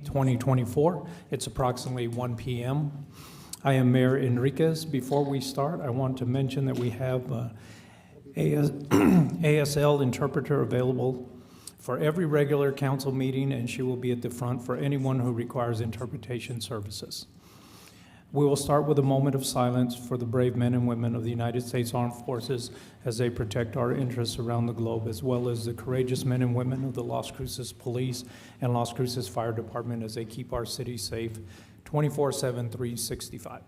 2024. It's approximately 1 p.m. I am Mayor Enriquez. Before we start, I want to mention that we have ASL interpreter available for every regular council meeting, and she will be at the front for anyone who requires interpretation services. We will start with a moment of silence for the brave men and women of the United States Armed Forces as they protect our interests around the globe, as well as the courageous men and women of the Las Cruces Police and Las Cruces Fire Department as they keep our city safe 24/7, 365.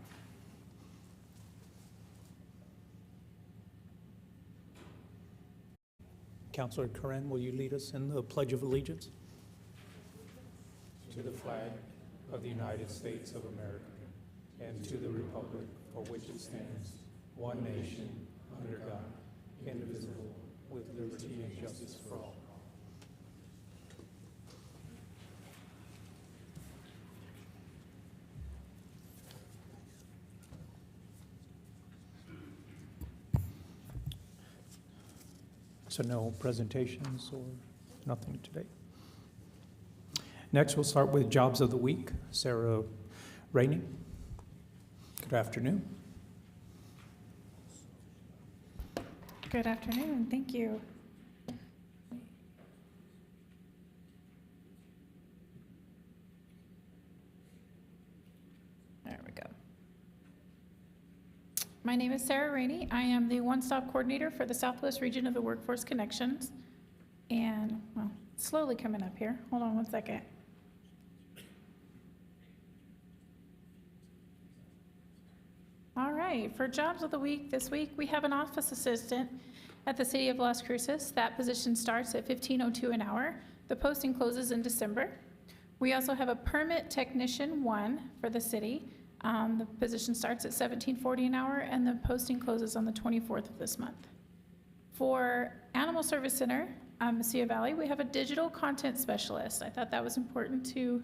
Councilor Karen, will you lead us in the Pledge of Allegiance? To the flag of the United States of America, and to the republic for which it stands, one nation, under God, indivisible, with liberty and justice for all. So no presentations or nothing today. Next, we'll start with Jobs of the Week. Sarah Rainey. Good afternoon. Good afternoon. Thank you. There we go. My name is Sarah Rainey. I am the one-stop coordinator for the Southwest region of the Workforce Connections. And, well, slowly coming up here. Hold on one second. All right, for Jobs of the Week this week, we have an office assistant at the City of Las Cruces. That position starts at $15.02 an hour. The posting closes in December. We also have a Permit Technician 1 for the city. The position starts at $17.40 an hour, and the posting closes on the 24th of this month. For Animal Service Center, Mesilla Valley, we have a Digital Content Specialist. I thought that was important to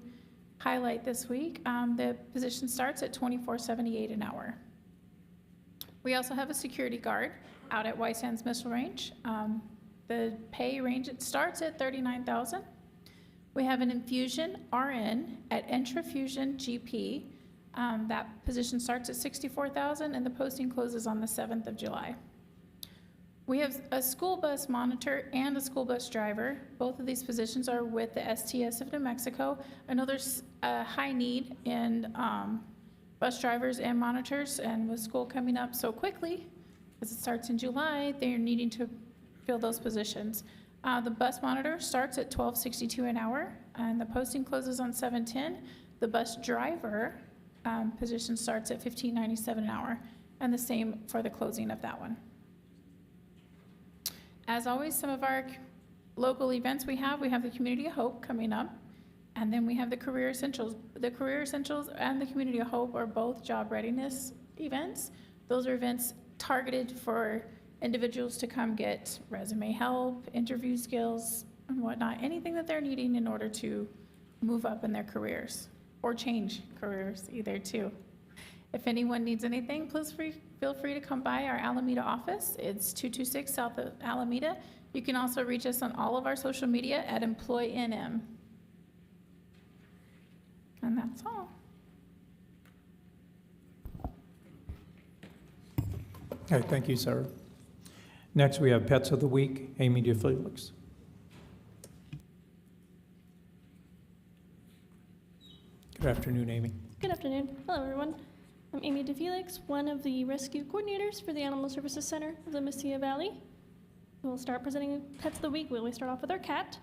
highlight this week. The position starts at $24.78 an hour. We also have a security guard out at White Sands Missile Range. The pay range, it starts at $39,000. We have an infusion RN at Intrafusion GP. That position starts at $64,000 and the posting closes on the 7th of July. We have a school bus monitor and a school bus driver. Both of these positions are with the STS of New Mexico. I know there's a high need in bus drivers and monitors, and with school coming up so quickly, as it starts in July, they're needing to fill those positions. The bus monitor starts at $12.62 an hour, and the posting closes on 7/10. The bus driver position starts at $15.97 an hour, and the same for the closing of that one. As always, some of our local events we have the Community of Hope coming up. And then we have the Career Essentials. The Career Essentials and the Community of Hope are both job readiness events. Those are events targeted for individuals to come get resume help, interview skills, and whatnot, anything that they're needing in order to move up in their careers or change careers either too. If anyone needs anything, please feel free to come by our Alameda office. It's 226 South of Alameda. You can also reach us on all of our social media at EmployNM. And that's all. All right, thank you, Sarah. Next, we have Pets of the Week, Amy DeFelix. Good afternoon, Amy. Good afternoon. Hello, everyone. I'm Amy DeFelix, one of the rescue coordinators for the Animal Services Center of the Mesilla Valley. We'll start presenting Pets of the Week. We always start off with our cat.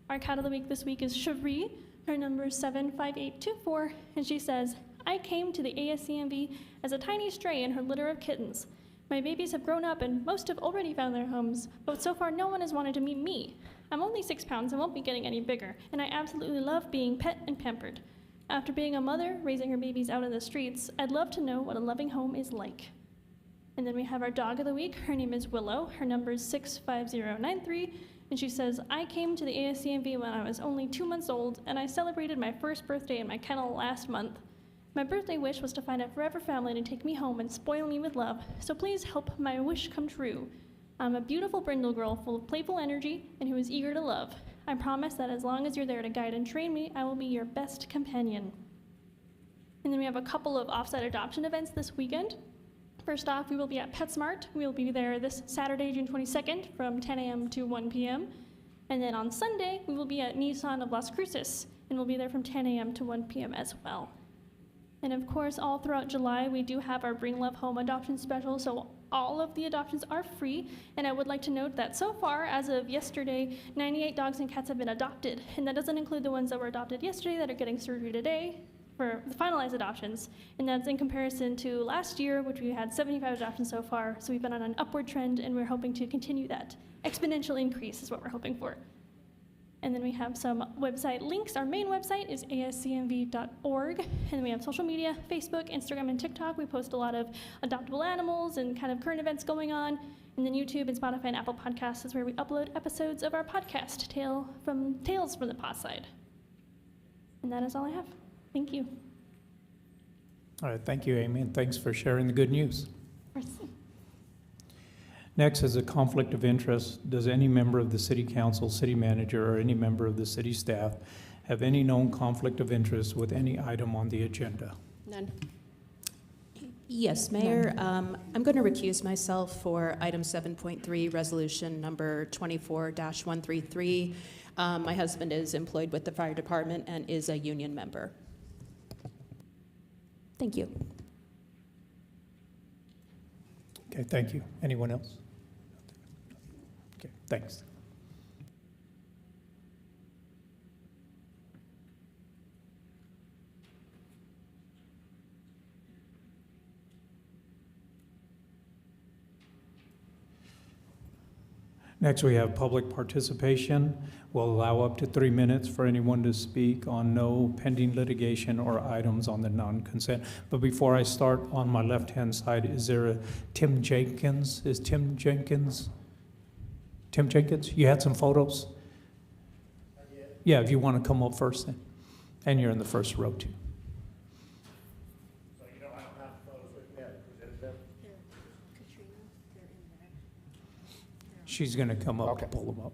Our cat of the week this week is Cherie. Her number is 75824, and she says, I came to the ASCMV as a tiny stray in her litter of kittens. My babies have grown up and most have already found their homes, but so far no one has wanted to meet me. I'm only 6 pounds and won't be getting any bigger, and I absolutely love being pet and pampered. After being a mother, raising her babies out in the streets, I'd love to know what a loving home is like. And then we have our dog of the week. Her name is Willow. Her number is 65093. And she says, I came to the ASCMV when I was only 2 months old, and I celebrated my first birthday in my kennel last month. My birthday wish was to find a forever family to take me home and spoil me with love, so please help my wish come true. I'm a beautiful brindle girl full of playful energy and who is eager to love. I promise that as long as you're there to guide and train me, I will be your best companion. And then we have a couple of offsite adoption events this weekend. First off, we will be at PetSmart. We will be there this Saturday, June 22nd from 10 a.m. to 1 p.m. And then on Sunday, we will be at Nissan of Las Cruces, and we'll be there from 10 a.m. to 1 p.m. as well. And of course, all throughout July, we do have our Bring Love Home adoption special, so all of the adoptions are free. And I would like to note that so far, as of yesterday, 98 dogs and cats have been adopted. And that doesn't include the ones that were adopted yesterday that are getting surgery today for the finalized adoptions. And that's in comparison to last year, which we had 75 adoptions so far. So we've been on an upward trend, and we're hoping to continue that. Exponential increase is what we're hoping for. And then we have some website links. Our main website is ascmv.org. And then we have social media, Facebook, Instagram, and TikTok. We post a lot of adoptable animals and kind of current events going on. And then YouTube and Spotify and Apple Podcasts is where we upload episodes of our podcast, Tales from the Pod Side. And that is all I have. Thank you. All right, thank you, Amy, and thanks for sharing the good news. Merci. Next is a conflict of interest. Does any member of the city council, city manager, or any member of the city staff have any known conflict of interest with any item on the agenda? None. Yes, Mayor. I'm going to recuse myself for item 7.3, resolution number 24-133. My husband is employed with the fire department and is a union member. Thank you. Okay, thank you. Anyone else? Okay, thanks. Next, we have public participation. We'll allow up to 3 minutes for anyone to speak on no pending litigation or items on the non-consent. But before I start, on my left-hand side, is there a Tim Jenkins? Is Tim Jenkins? Tim Jenkins, you had some photos? Yeah, if you want to come up first then. And you're in the first row too. So you know I don't have photos with me. I presented them. She's going to come up Okay. and pull them up.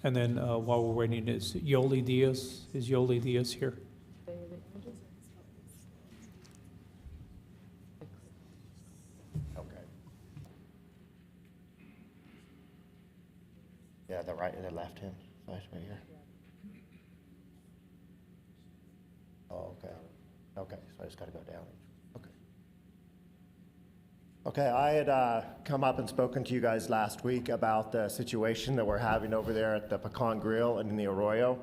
And then while we're waiting, is Yoli Diaz? Is Yoli Diaz here? Okay. Yeah, the right and the left hand side right here. Oh, okay. Okay, so I just gotta go down. Okay. Okay, I had come up and spoken to you guys last week about the situation that we're having over there at the Pecan Grill and in the Arroyo.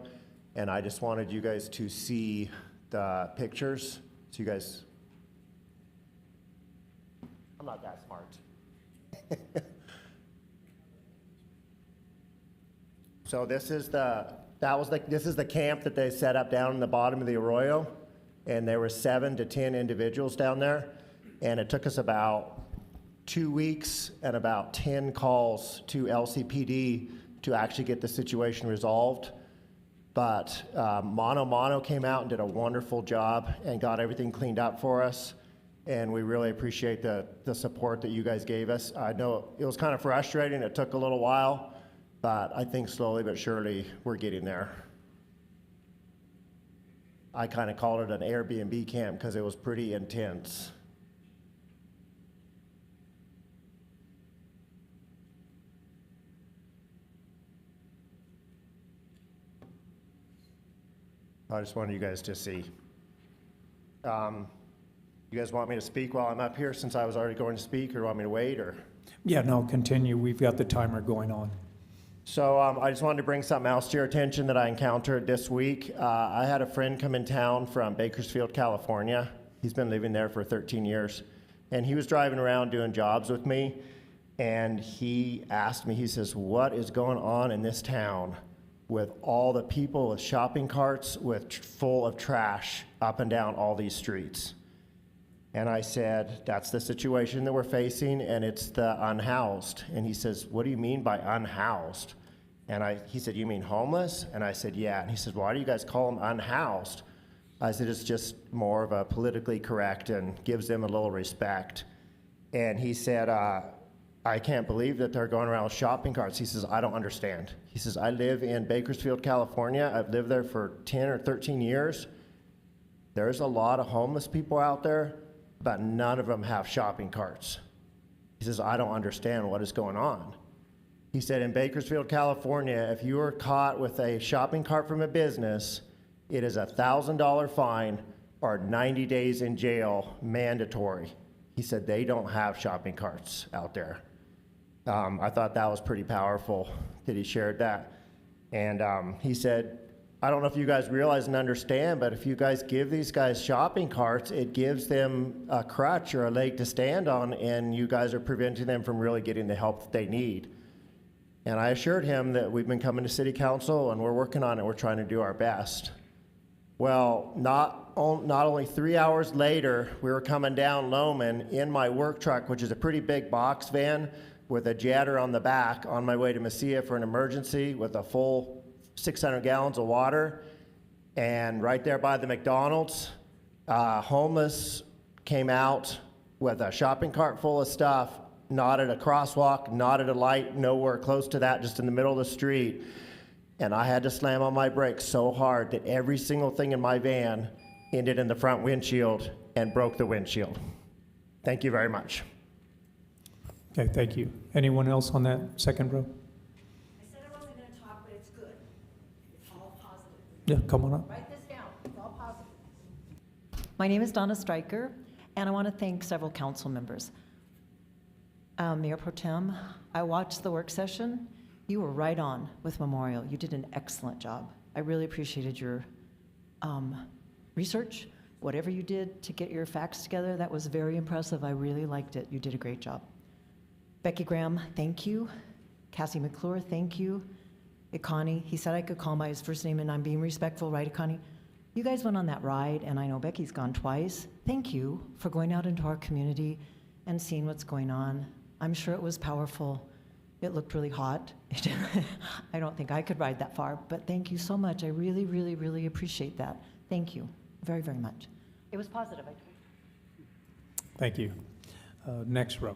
And I just wanted you guys to see the pictures. So you guys, I'm not that smart. So this is the camp that they set up down in the bottom of the Arroyo. And there were 7 to 10 individuals down there. And it took us about 2 weeks and about 10 calls to LCPD to actually get the situation resolved. But Mono came out and did a wonderful job and got everything cleaned up for us. And we really appreciate the support that you guys gave us. I know it was kind of frustrating. It took a little while, but I think slowly but surely we're getting there. I kind of called it an Airbnb camp because it was pretty intense. I just wanted you guys to see. You guys want me to speak while I'm up here since I was already going to speak, or want me to wait, or? Yeah, no, continue. We've got the timer going on. So I just wanted to bring something else to your attention that I encountered this week. I had a friend come in town from Bakersfield, California. He's been living there for 13 years. And he was driving around doing jobs with me. And he asked me, he says, what is going on in this town with all the people with shopping carts full of trash up and down all these streets? And I said, that's the situation that we're facing, and it's the unhoused. And he says, what do you mean by unhoused? And he said, you mean homeless? And I said, yeah. And he said, why do you guys call them unhoused? I said, it's just more of a politically correct and gives them a little respect. And he said, I can't believe that they're going around with shopping carts. He says, I don't understand. He says, I live in Bakersfield, California. I've lived there for 10 or 13 years. There's a lot of homeless people out there, but none of them have shopping carts. He says, I don't understand what is going on. He said, in Bakersfield, California, if you are caught with a shopping cart from a business, it is a $1,000 fine or 90 days in jail, mandatory. He said they don't have shopping carts out there. I thought that was pretty powerful that he shared that. And he said, I don't know if you guys realize and understand, but if you guys give these guys shopping carts, it gives them a crutch or a leg to stand on, and you guys are preventing them from really getting the help that they need. And I assured him that we've been coming to city council and we're working on it. We're trying to do our best. Well, not only 3 hours later, we were coming down Loman in my work truck, which is a pretty big box van with a jetter on the back, on my way to Mesilla for an emergency with a full 600 gallons of water. And right there by the McDonald's, homeless came out with a shopping cart full of stuff, not at a crosswalk, not at a light, nowhere close to that, just in the middle of the street. And I had to slam on my brakes so hard that every single thing in my van ended in the front windshield and broke the windshield. Thank you very much. Okay, thank you. Anyone else on that second row? I said I wasn't going to talk, but it's good. It's all positive. Yeah, come on up. Write this down. It's all positive. My name is Donna Stryker, and I want to thank several council members. Mayor Pro Tem, I watched the work session. You were right on with Memorial. You did an excellent job. I really appreciated your research. Whatever you did to get your facts together, that was very impressive. I really liked it. You did a great job. Becky Graham, thank you. Cassie McClure, thank you. Ikani, he said I could call by his first name, and I'm being respectful, right, Ikani? You guys went on that ride, and I know Becky's gone twice. Thank you for going out into our community and seeing what's going on. I'm sure it was powerful. It looked really hot. I don't think I could ride that far, but thank you so much. I really, really, really appreciate that. Thank you very, very much. It was positive, I think. Thank you. Next row.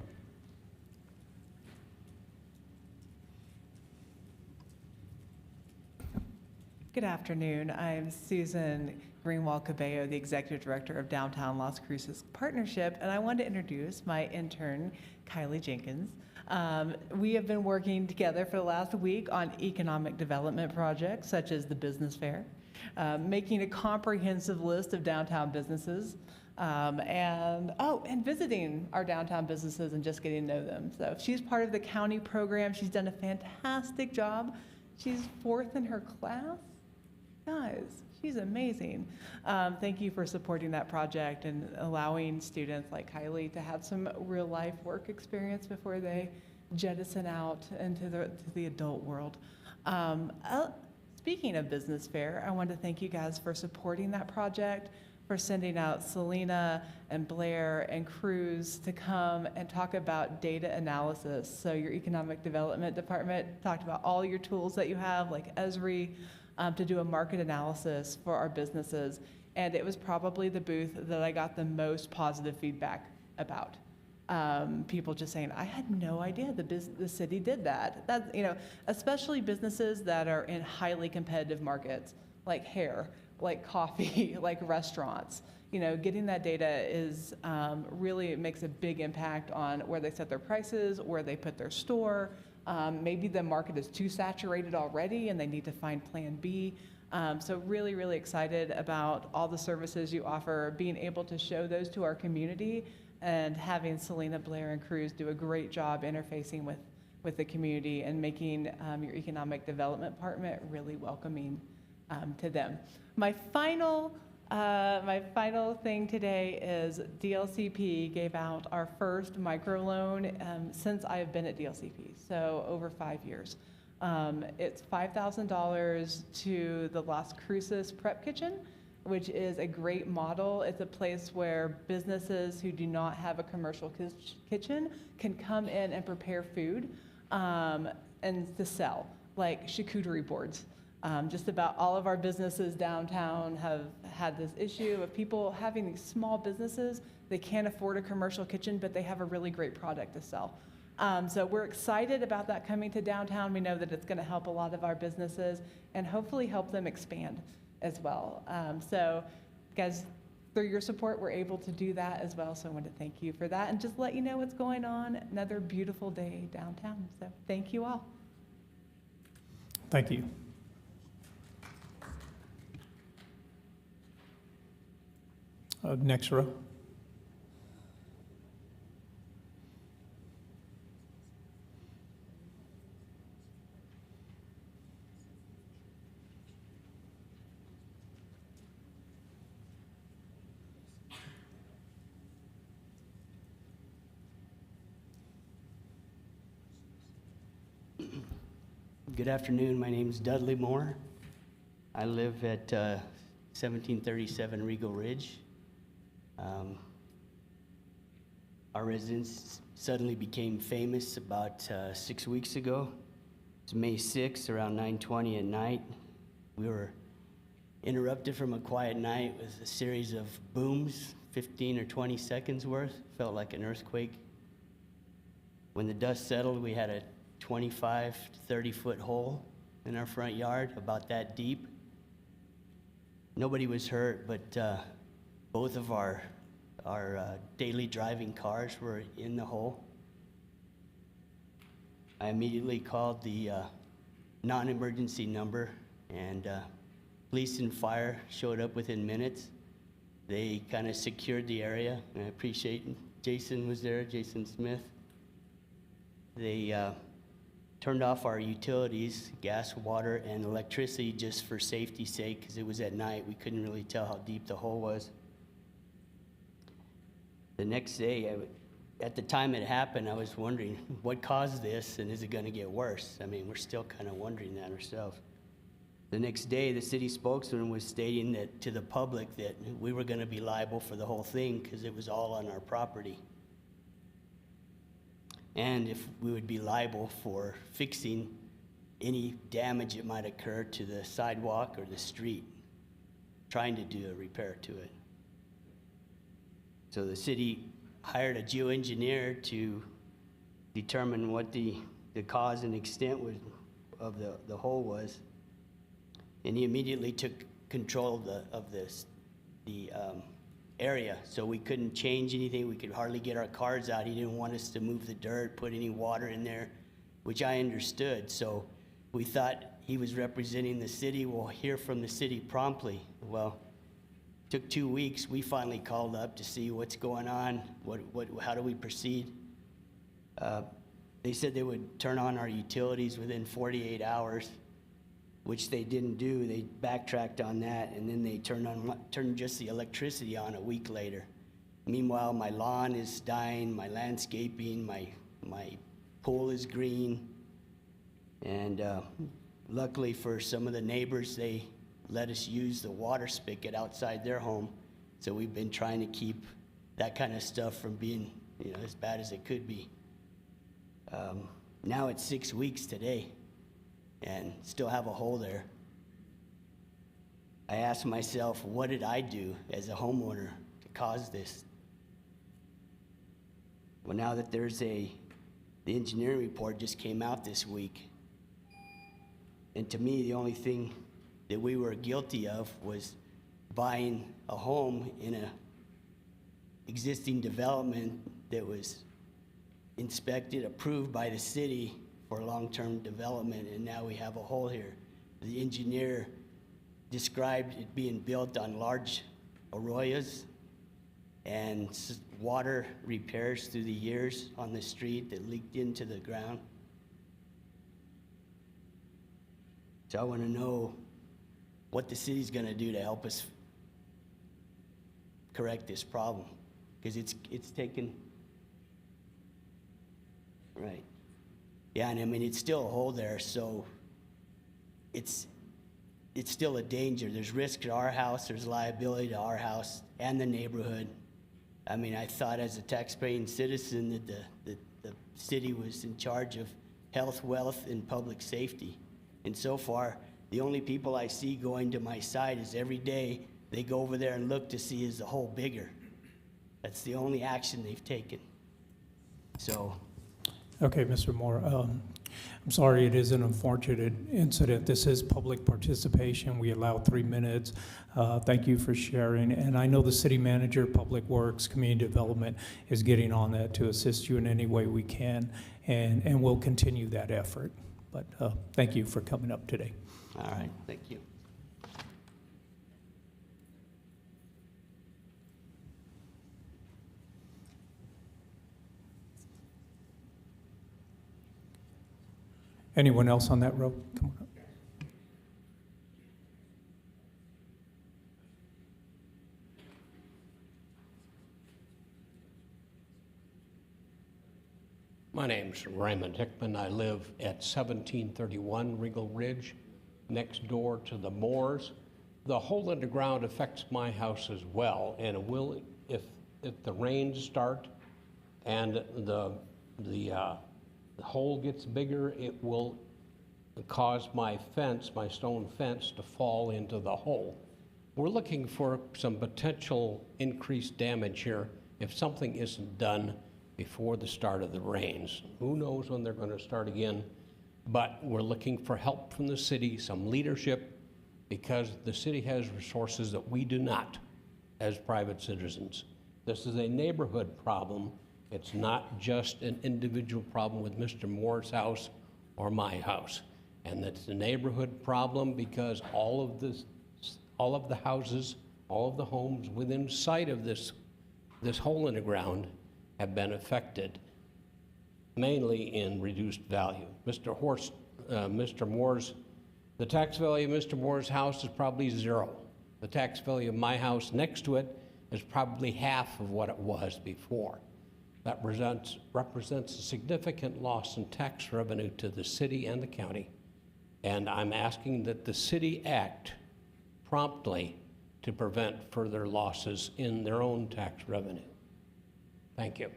Good afternoon. I'm Susan Greenwald-Cabello, the Executive Director of Downtown Las Cruces Partnership, and I wanted to introduce my intern, Kylie Jenkins. We have been working together for the last week on economic development projects such as the Business Fair, making a comprehensive list of downtown businesses, and visiting our downtown businesses and just getting to know them. So she's part of the county program. She's done a fantastic job. She's 4th in her class. Guys, she's amazing. Thank you for supporting that project and allowing students like Kylie to have some real life work experience before they jettison out into the adult world. Speaking of Business Fair, I want to thank you guys for supporting that project, for sending out Selena and Blair and Cruz to come and talk about data analysis. So your economic development department talked about all your tools that you have, like Esri, to do a market analysis for our businesses. And it was probably the booth that I got the most positive feedback about. People just saying, I had no idea the city did that. That, especially businesses that are in highly competitive markets, like hair, like coffee, like restaurants. Getting that data is really makes a big impact on where they set their prices, where they put their store. Maybe the market is too saturated already and they need to find plan B. So really, really excited about all the services you offer, being able to show those to our community, and having Selena, Blair, and Cruz do a great job interfacing with the community and making your economic development department really welcoming to them. My final thing today is DLCP gave out our first microloan since I have been at DLCP, so over 5 years. It's $5,000 to the Las Cruces Prep Kitchen, which is a great model. It's a place where businesses who do not have a commercial kitchen can come in and prepare food and to sell, like charcuterie boards. Just about all of our businesses downtown have had this issue of people having these small businesses. They can't afford a commercial kitchen, but they have a really great product to sell. So we're excited about that coming to downtown. We know that it's going to help a lot of our businesses and hopefully help them expand as well. So guys, through your support, we're able to do that as well. So I want to thank you for that and just let you know what's going on. Another beautiful day downtown. So thank you all. Thank you. Next row. Good afternoon. My name's Dudley Moore. I live at 1737 Regal Ridge. Our residence suddenly became famous about 6 weeks ago. It's May 6th, around 9:20 at night. We were interrupted from a quiet night with a series of booms, 15 or 20 seconds worth. Felt like an earthquake. When the dust settled, we had a 25 to 30 foot hole in our front yard, about that deep. Nobody was hurt, but both of our daily driving cars were in the hole. I immediately called the non-emergency number, and police and fire showed up within minutes. They kind of secured the area, and I appreciate Jason was there, Jason Smith. They turned off our utilities, gas, water, and electricity just for safety's sake, because it was at night. We couldn't really tell how deep the hole was. The next day, at the time it happened, I was wondering what caused this, and is it going to get worse? I mean, we're still kind of wondering that ourselves. The next day, the city spokesman was stating that to the public that we were going to be liable for the whole thing because it was all on our property. And if we would be liable for fixing any damage that might occur to the sidewalk or the street, trying to do a repair to it. So the city hired a geoengineer to determine what the cause and extent of the hole was. And he immediately took control of the area, so we couldn't change anything. We could hardly get our cars out. He didn't want us to move the dirt, put any water in there, which I understood. So we thought he was representing the city. We'll hear from the city promptly. Well, it took 2 weeks. We finally called up to see what's going on, how do we proceed. They said they would turn on our utilities within 48 hours, which they didn't do. They backtracked on that, and then they turned just the electricity on a week later. Meanwhile, my lawn is dying, my landscaping, my pool is green, and luckily for some of the neighbors, they let us use the water spigot outside their home, so we've been trying to keep that kind of stuff from being as bad as it could be. Now it's 6 weeks today, and still have a hole there. I asked myself, what did I do as a homeowner to cause this? Well, now that the engineering report just came out this week, and to me, the only thing that we were guilty of was buying a home in a existing development that was inspected, approved by the city for long-term development, and now we have a hole here. The engineer described it being built on large arroyos and water repairs through the years on the street that leaked into the ground. So I want to know what the city's going to do to help us correct this problem, because it's taken, right. Yeah, and I mean, it's still a hole there, so it's still a danger. There's risk to our house, there's liability to our house and the neighborhood. I mean, I thought as a taxpaying citizen that the city was in charge of health, wealth, and public safety. And so far, the only people I see going to my site is every day they go over there and look to see is the hole bigger. That's the only action they've taken. So Okay, Mr. Moore, I'm sorry, it is an unfortunate incident. This is public participation. We allow 3 minutes. Thank you for sharing. And I know the city manager, Public Works, Community Development is getting on that to assist you in any way we can, and we'll continue that effort. But thank you for coming up today. All right, thank you. Anyone else on that row? Come on up. My name's Raymond Hickman. I live at 1731 Regal Ridge, next door to the Moores. The hole in the ground affects my house as well, and it will, if the rains start and the hole gets bigger, it will cause my fence, my stone fence, to fall into the hole. We're looking for some potential increased damage here if something isn't done before the start of the rains. Who knows when they're going to start again, but we're looking for help from the city, some leadership, because the city has resources that we do not as private citizens. This is a neighborhood problem. It's not just an individual problem with Mr. Moore's house or my house. And it's a neighborhood problem because all of the houses, all of the homes within sight of this hole in the ground have been affected, mainly in reduced value. Mr. Moore's, the tax value of Mr. Moore's house is probably 0. The tax value of my house next to it is probably half of what it was before. That represents a significant loss in tax revenue to the city and the county. And I'm asking that the city act promptly to prevent further losses in their own tax revenue. Thank you.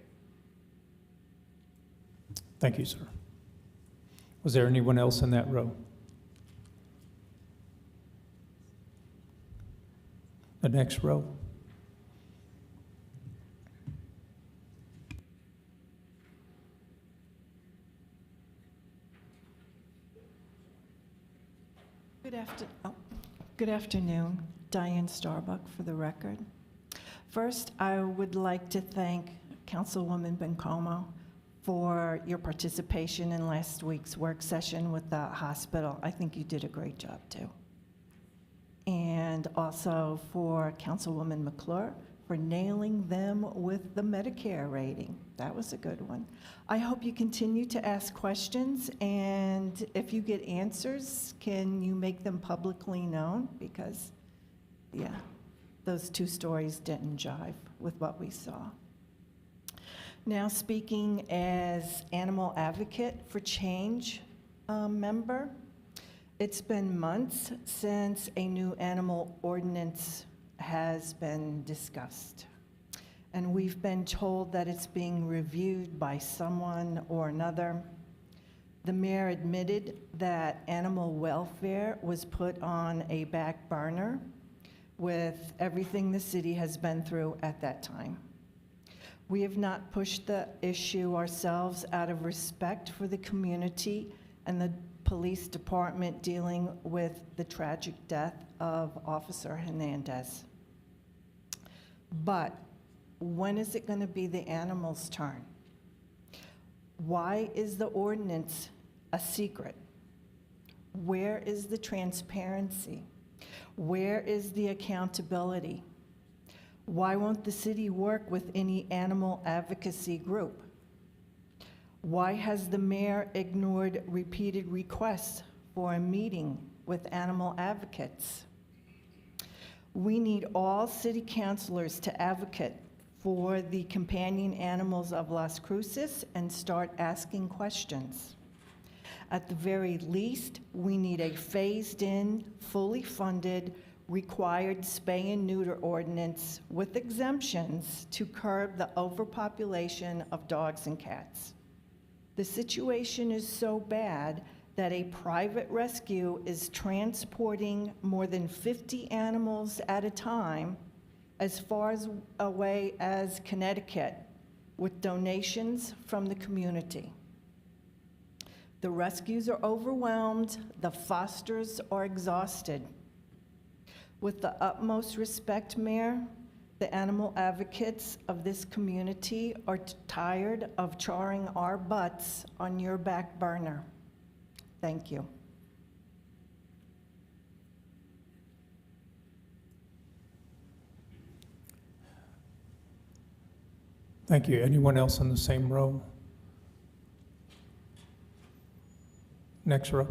Thank you, sir. Was there anyone else in that row? The next row. Good afternoon. Diane Starbuck for the record. First, I would like to thank Councilwoman Bencomo for your participation in last week's work session with the hospital. I think you did a great job, too. And also for Councilwoman McClure for nailing them with the Medicare rating. That was a good one. I hope you continue to ask questions, and if you get answers, can you make them publicly known? Because, yeah, those two stories didn't jive with what we saw. Now, speaking as animal advocate for change member, it's been months since a new animal ordinance has been discussed. And we've been told that it's being reviewed by someone or another. The mayor admitted that animal welfare was put on a back burner with everything the city has been through at that time. We have not pushed the issue ourselves out of respect for the community and the police department dealing with the tragic death of Officer Hernandez. But when is it going to be the animals' turn? Why is the ordinance a secret? Where is the transparency? Where is the accountability? Why won't the city work with any animal advocacy group? Why has the mayor ignored repeated requests for a meeting with animal advocates? We need all city councilors to advocate for the companion animals of Las Cruces and start asking questions. At the very least, we need a phased-in, fully funded, required spay and neuter ordinance with exemptions to curb the overpopulation of dogs and cats. The situation is so bad that a private rescue is transporting more than 50 animals at a time as far away as Connecticut with donations from the community. The rescues are overwhelmed, the fosters are exhausted. With the utmost respect, Mayor, the animal advocates of this community are tired of charring our butts on your back burner. Thank you. Thank you. Anyone else in the same row? Next row.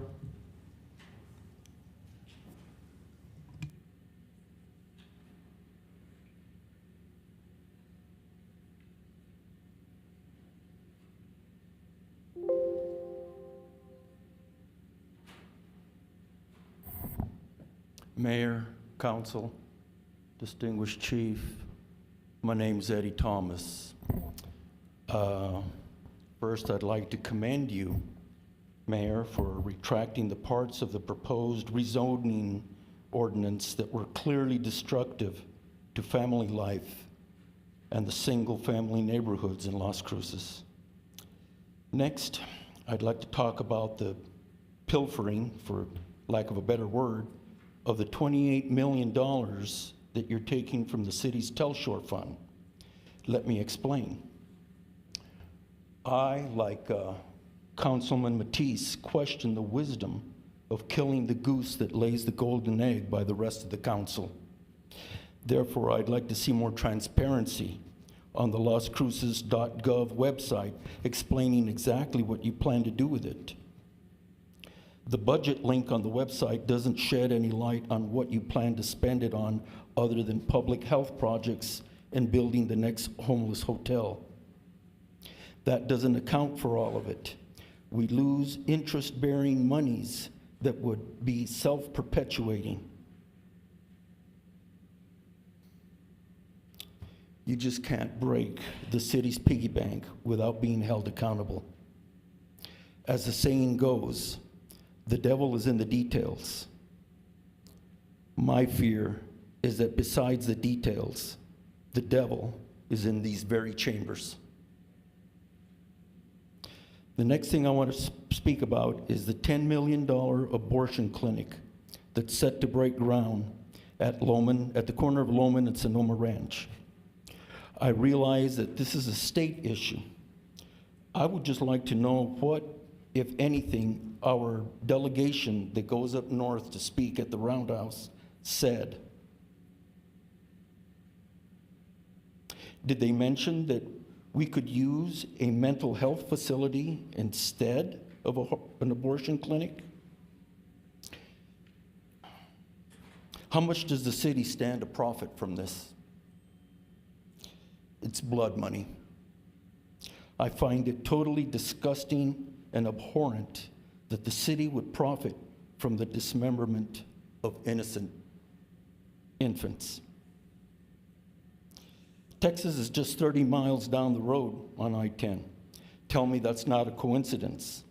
Mayor, Council, distinguished Chief, my name's Eddie Thomas. First, I'd like to commend you, Mayor, for retracting the parts of the proposed rezoning ordinance that were clearly destructive to family life and the single-family neighborhoods in Las Cruces. Next, I'd like to talk about the pilfering, for lack of a better word, of the $28 million that you're taking from the city's Telshore Fund. Let me explain. I, like Councilman Matisse, question the wisdom of killing the goose that lays the golden egg by the rest of the council. Therefore, I'd like to see more transparency on the LasCruces.gov website explaining exactly what you plan to do with it. The budget link on the website doesn't shed any light on what you plan to spend it on other than public health projects and building the next homeless hotel. That doesn't account for all of it. We lose interest-bearing monies that would be self-perpetuating. You just can't break the city's piggy bank without being held accountable. As the saying goes, the devil is in the details. My fear is that besides the details, the devil is in these very chambers. The next thing I want to speak about is the $10 million abortion clinic that's set to break ground at the corner of Loman and Sonoma Ranch. I realize that this is a state issue. I would just like to know what, if anything, our delegation that goes up north to speak at the Roundhouse said. Did they mention that we could use a mental health facility instead of an abortion clinic? How much does the city stand to profit from this? It's blood money. I find it totally disgusting and abhorrent that the city would profit from the dismemberment of innocent infants. Texas is just 30 miles down the road on I-10. Tell me that's not a coincidence.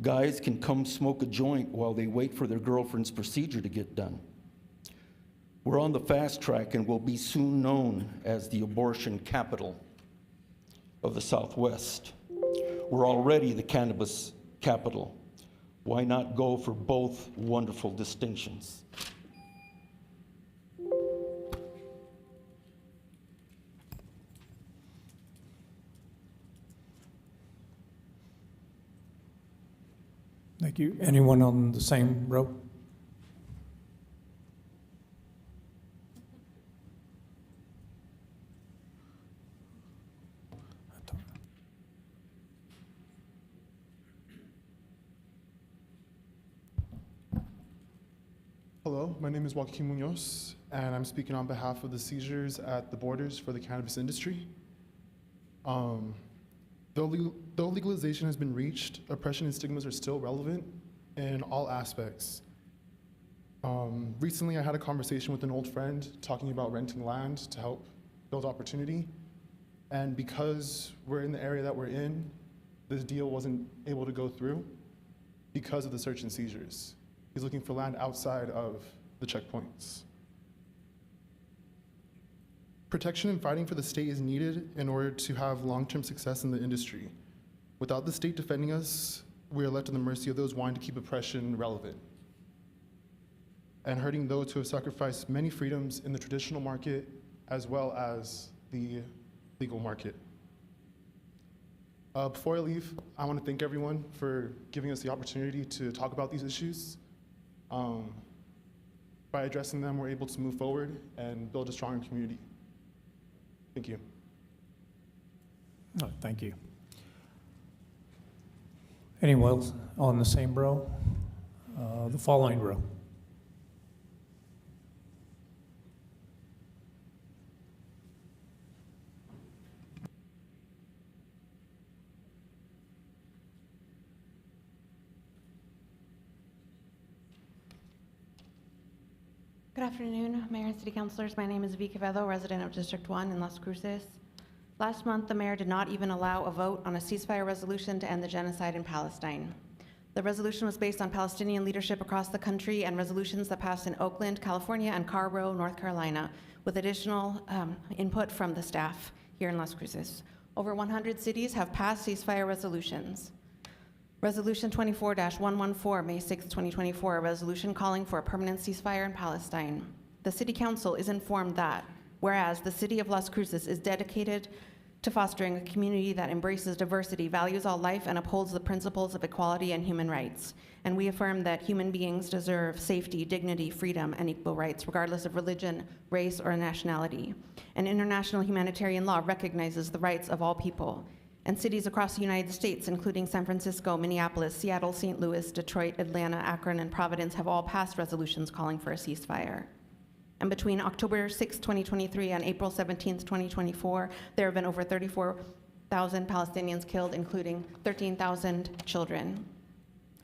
Guys can come smoke a joint while they wait for their girlfriend's procedure to get done. We're on the fast track and will be soon known as the abortion capital of the Southwest. We're already the cannabis capital. Why not go for both wonderful distinctions? Thank you. Anyone on the same row? Hello, my name is Joaquin Munoz, and I'm speaking on behalf of the seizures at the borders for the cannabis industry. Though legalization has been reached, oppression and stigmas are still relevant in all aspects. Recently, I had a conversation with an old friend talking about renting land to help build opportunity. And because we're in the area that we're in, this deal wasn't able to go through because of the search and seizures. He's looking for land outside of the checkpoints. Protection and fighting for the state is needed in order to have long-term success in the industry. Without the state defending us, we are left at the mercy of those wanting to keep oppression relevant and hurting those who have sacrificed many freedoms in the traditional market as well as the legal market. Before I leave, I want to thank everyone for giving us the opportunity to talk about these issues. By addressing them, we're able to move forward and build a stronger community. Thank you. Oh, thank you. Anyone else on the same row? The following row. Good afternoon, Mayor and City Councilors. My name is V. Quevedo, resident of District 1 in Las Cruces. Last month, the mayor did not even allow a vote on a ceasefire resolution to end the genocide in Palestine. The resolution was based on Palestinian leadership across the country and resolutions that passed in Oakland, California, and Carrboro, North Carolina, with additional input from the staff here in Las Cruces. Over 100 cities have passed ceasefire resolutions. Resolution 24-114, May 6, 2024, a resolution calling for a permanent ceasefire in Palestine. The City Council is informed that, whereas the City of Las Cruces is dedicated to fostering a community that embraces diversity, values all life, and upholds the principles of equality and human rights. And we affirm that human beings deserve safety, dignity, freedom, and equal rights, regardless of religion, race, or nationality. And international humanitarian law recognizes the rights of all people. And cities across the United States, including San Francisco, Minneapolis, Seattle, St. Louis, Detroit, Atlanta, Akron, and Providence, have all passed resolutions calling for a ceasefire. And between October 6, 2023 and April 17, 2024, there have been over 34,000 Palestinians killed, including 13,000 children.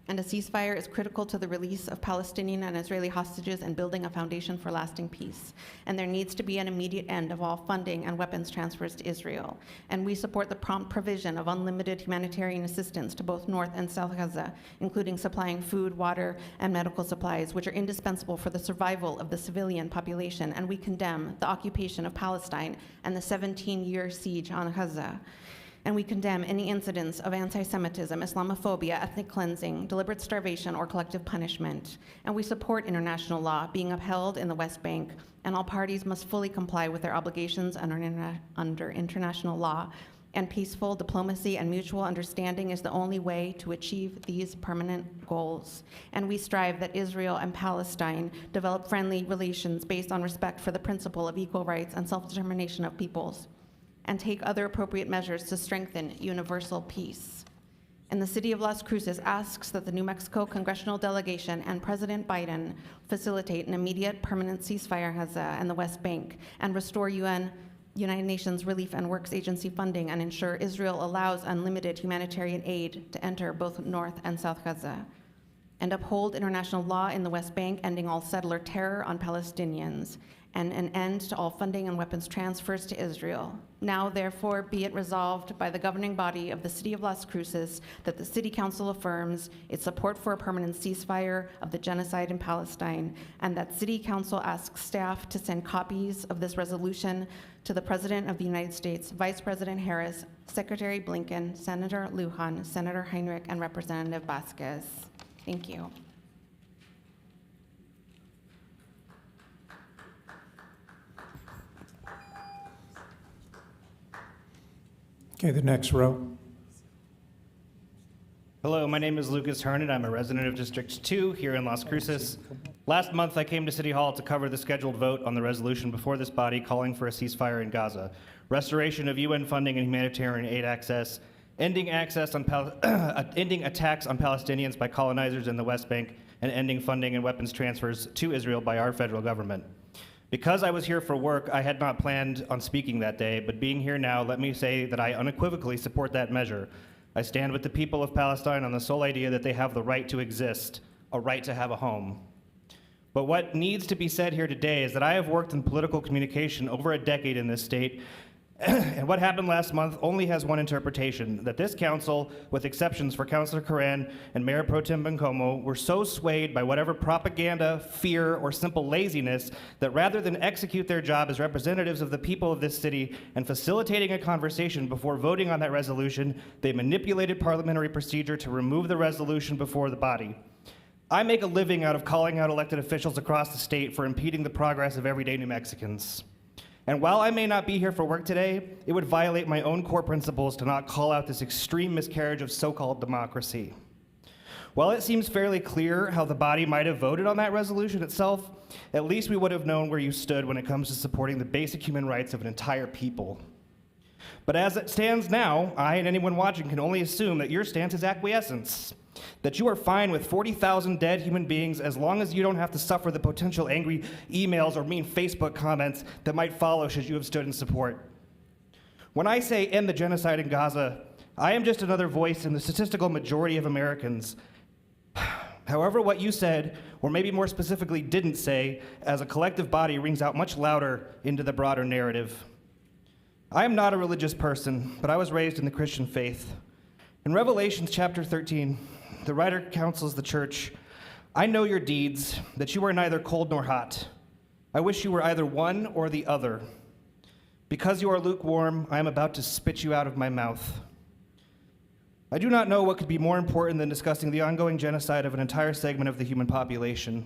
And a ceasefire is critical to the release of Palestinian and Israeli hostages and building a foundation for lasting peace. And there needs to be an immediate end of all funding and weapons transfers to Israel. And we support the prompt provision of unlimited humanitarian assistance to both North and South Gaza, including supplying food, water, and medical supplies, which are indispensable for the survival of the civilian population. And we condemn the occupation of Palestine and the 17-year siege on Gaza. And we condemn any incidents of anti-Semitism, Islamophobia, ethnic cleansing, deliberate starvation, or collective punishment. And we support international law being upheld in the West Bank, and all parties must fully comply with their obligations under international law. And peaceful diplomacy and mutual understanding is the only way to achieve these permanent goals. And we strive that Israel and Palestine develop friendly relations based on respect for the principle of equal rights and self-determination of peoples, and take other appropriate measures to strengthen universal peace. And the City of Las Cruces asks that the New Mexico congressional delegation and President Biden facilitate an immediate permanent ceasefire in Gaza and the West Bank, and restore United Nations Relief and Works Agency funding, and ensure Israel allows unlimited humanitarian aid to enter both North and South Gaza, and uphold international law in the West Bank, ending all settler terror on Palestinians, and an end to all funding and weapons transfers to Israel. Now, therefore, be it resolved by the governing body of the City of Las Cruces that the City Council affirms its support for a permanent ceasefire of the genocide in Palestine, and that City Council asks staff to send copies of this resolution to the President of the United States, Vice President Harris, Secretary Blinken, Senator Lujan, Senator Heinrich, and Representative Vasquez. Thank you. Okay, the next row. Hello, my name is Lucas Hernan. I'm a resident of District 2 here in Las Cruces. Last month, I came to City Hall to cover the scheduled vote on the resolution before this body calling for a ceasefire in Gaza, restoration of UN funding and humanitarian aid access, ending attacks on Palestinians by colonizers in the West Bank, and ending funding and weapons transfers to Israel by our federal government. Because I was here for work, I had not planned on speaking that day, but being here now, let me say that I unequivocally support that measure. I stand with the people of Palestine on the sole idea that they have the right to exist, a right to have a home. But what needs to be said here today is that I have worked in political communication over a decade in this state, And what happened last month only has one interpretation, that this council, with exceptions for Councilor Coran and Mayor Pro Tem Bencomo, were so swayed by whatever propaganda, fear, or simple laziness that rather than execute their job as representatives of the people of this city and facilitating a conversation before voting on that resolution, they manipulated parliamentary procedure to remove the resolution before the body. I make a living out of calling out elected officials across the state for impeding the progress of everyday New Mexicans. And while I may not be here for work today, it would violate my own core principles to not call out this extreme miscarriage of so-called democracy. While it seems fairly clear how the body might have voted on that resolution itself, at least we would have known where you stood when it comes to supporting the basic human rights of an entire people. But as it stands now, I and anyone watching can only assume that your stance is acquiescence, that you are fine with 40,000 dead human beings as long as you don't have to suffer the potential angry emails or mean Facebook comments that might follow should you have stood in support. When I say end the genocide in Gaza, I am just another voice in the statistical majority of Americans. However, what you said, or maybe more specifically didn't say, as a collective body rings out much louder into the broader narrative. I am not a religious person, but I was raised in the Christian faith. In Revelation chapter 13, the writer counsels the church, I know your deeds, that you are neither cold nor hot. I wish you were either one or the other. Because you are lukewarm, I am about to spit you out of my mouth. I do not know what could be more important than discussing the ongoing genocide of an entire segment of the human population.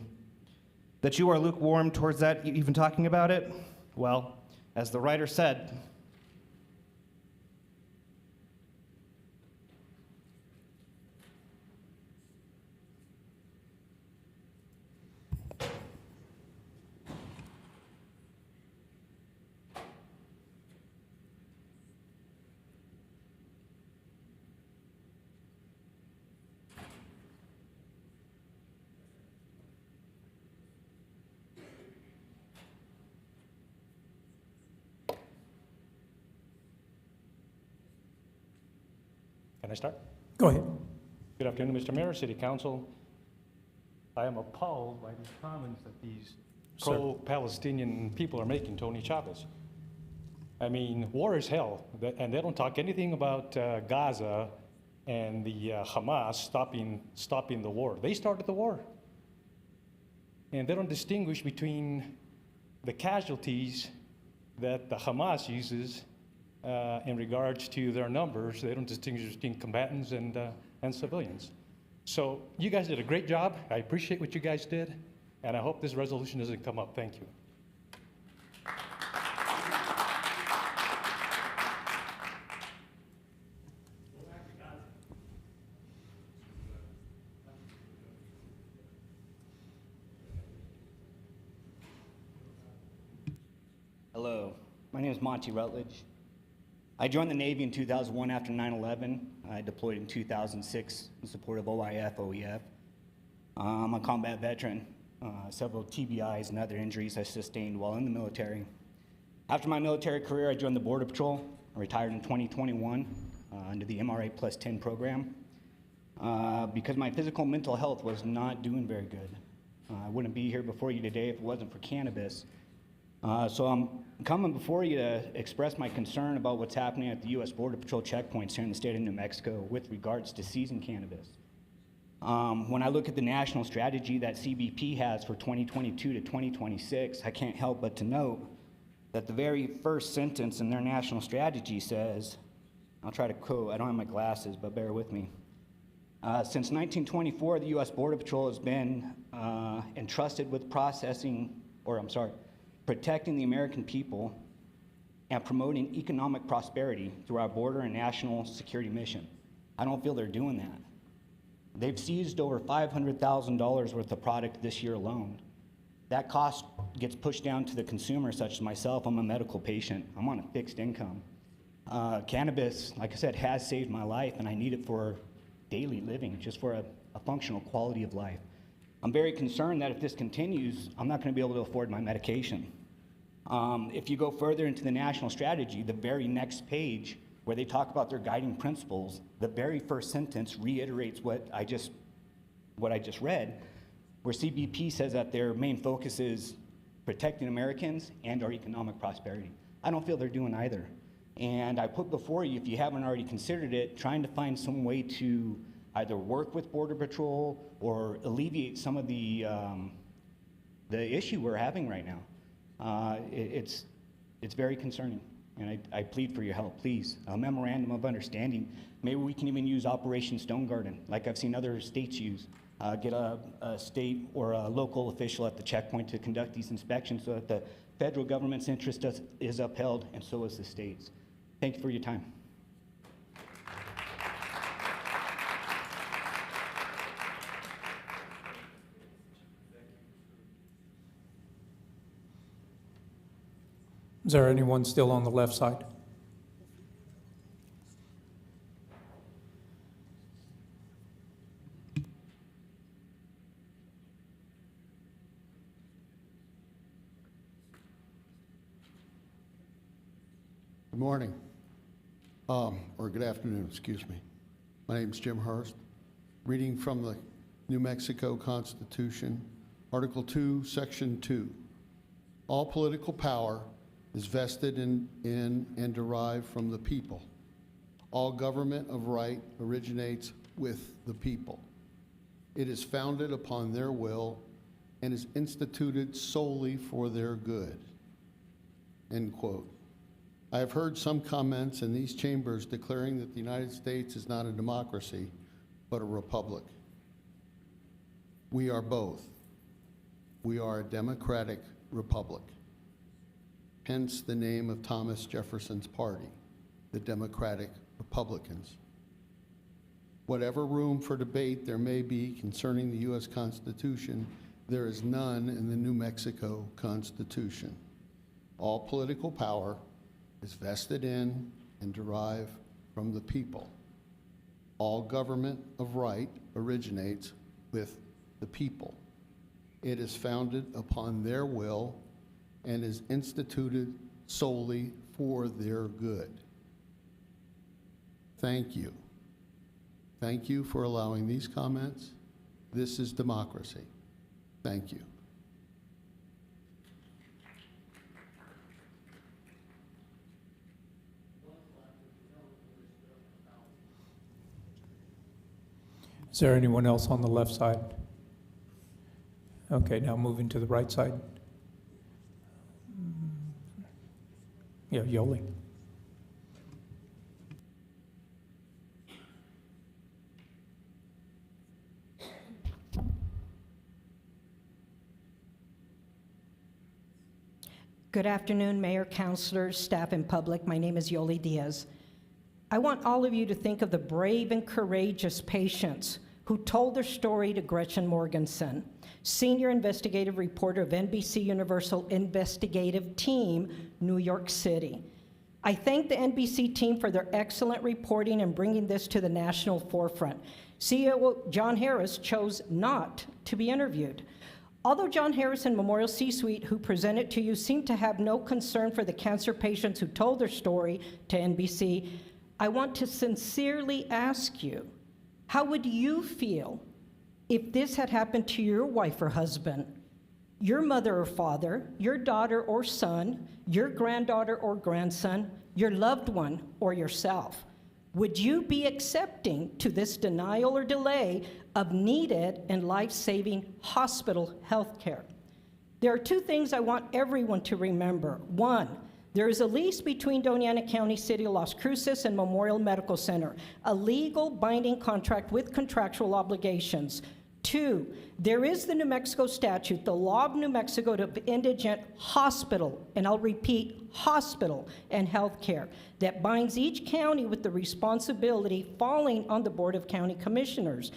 That you are lukewarm towards that, even talking about it? Well, as the writer said, Can I start? Go ahead. Good afternoon, Mr. Mayor, City Council. I am appalled by these comments that these pro-Palestinian people are making, Tony Chavez. I mean, war is hell, and they don't talk anything about Gaza and the Hamas stopping the war. They started the war. And they don't distinguish between the casualties that the Hamas uses in regards to their numbers. They don't distinguish between combatants and civilians. So you guys did a great job. I appreciate what you guys did, and I hope this resolution doesn't come up. Thank you. Hello, my name is Monty Rutledge. I joined the Navy in 2001 after 9/11. I deployed in 2006 in support of OIF, OEF. I'm a combat veteran. Several TBIs and other injuries I sustained while in the military. After my military career, I joined the Border Patrol. I retired in 2021 under the MRA Plus 10 program because my physical and mental health was not doing very good. I wouldn't be here before you today if it wasn't for cannabis. So I'm coming before you to express my concern about what's happening at the U.S. Border Patrol checkpoints here in the state of New Mexico with regards to seizing cannabis. When I look at the national strategy that CBP has for 2022 to 2026, I can't help but to note that the very first sentence in their national strategy says, I'll try to quote, I don't have my glasses, but bear with me. Since 1924, the U.S. Border Patrol has been entrusted with protecting the American people and promoting economic prosperity through our border and national security mission. I don't feel they're doing that. They've seized over $500,000 worth of product this year alone. That cost gets pushed down to the consumer, such as myself. I'm a medical patient. I'm on a fixed income. Cannabis, like I said, has saved my life, and I need it for daily living, just for a functional quality of life. I'm very concerned that if this continues, I'm not going to be able to afford my medication. If you go further into the national strategy, the very next page where they talk about their guiding principles, the very first sentence reiterates what I just read, where CBP says that their main focus is protecting Americans and our economic prosperity. I don't feel they're doing either. And I put before you, if you haven't already considered it, trying to find some way to either work with Border Patrol or alleviate some of the issue we're having right now. It's very concerning, and I plead for your help, please. A memorandum of understanding. Maybe we can even use Operation Stone Garden, like I've seen other states use. Get a state or a local official at the checkpoint to conduct these inspections so that the federal government's interest is upheld, and so is the state's. Thank you for your time. Is there anyone still on the left side? Good morning, or good afternoon, excuse me. My name is Jim Hurst. Reading from the New Mexico Constitution, Article 2, Section 2. All political power is vested in and derived from the people. All government of right originates with the people. It is founded upon their will and is instituted solely for their good. End quote. I have heard some comments in these chambers declaring that the United States is not a democracy, but a republic. We are both. We are a democratic republic. Hence the name of Thomas Jefferson's party, the Democratic Republicans. Whatever room for debate there may be concerning the U.S. Constitution, there is none in the New Mexico Constitution. All political power is vested in and derived from the people. All government of right originates with the people. It is founded upon their will and is instituted solely for their good. Thank you. Thank you for allowing these comments. This is democracy. Thank you. Is there anyone else on the left side? Okay, now moving to the right side. Yeah, Yoli. Good afternoon, Mayor, councilors, staff, and public. My name is Yoli Diaz. I want all of you to think of the brave and courageous patients who told their story to Gretchen Morganson, senior investigative reporter of NBC Universal Investigative Team, New York City. I thank the NBC team for their excellent reporting and bringing this to the national forefront. CEO John Harris chose not to be interviewed. Although John Harris and Memorial C-Suite, who presented to you, seem to have no concern for the cancer patients who told their story to NBC, I want to sincerely ask you, how would you feel if this had happened to your wife or husband, your mother or father, your daughter or son, your granddaughter or grandson, your loved one or yourself? Would you be accepting to this denial or delay of needed and life-saving hospital health care? There are two things I want everyone to remember. One, there is a lease between Doña Ana County, City of Las Cruces, and Memorial Medical Center, a legal binding contract with contractual obligations. Two, there is the New Mexico statute, the law of New Mexico of indigent hospital, and I'll repeat, hospital and health care, that binds each county with the responsibility falling on the Board of County Commissioners.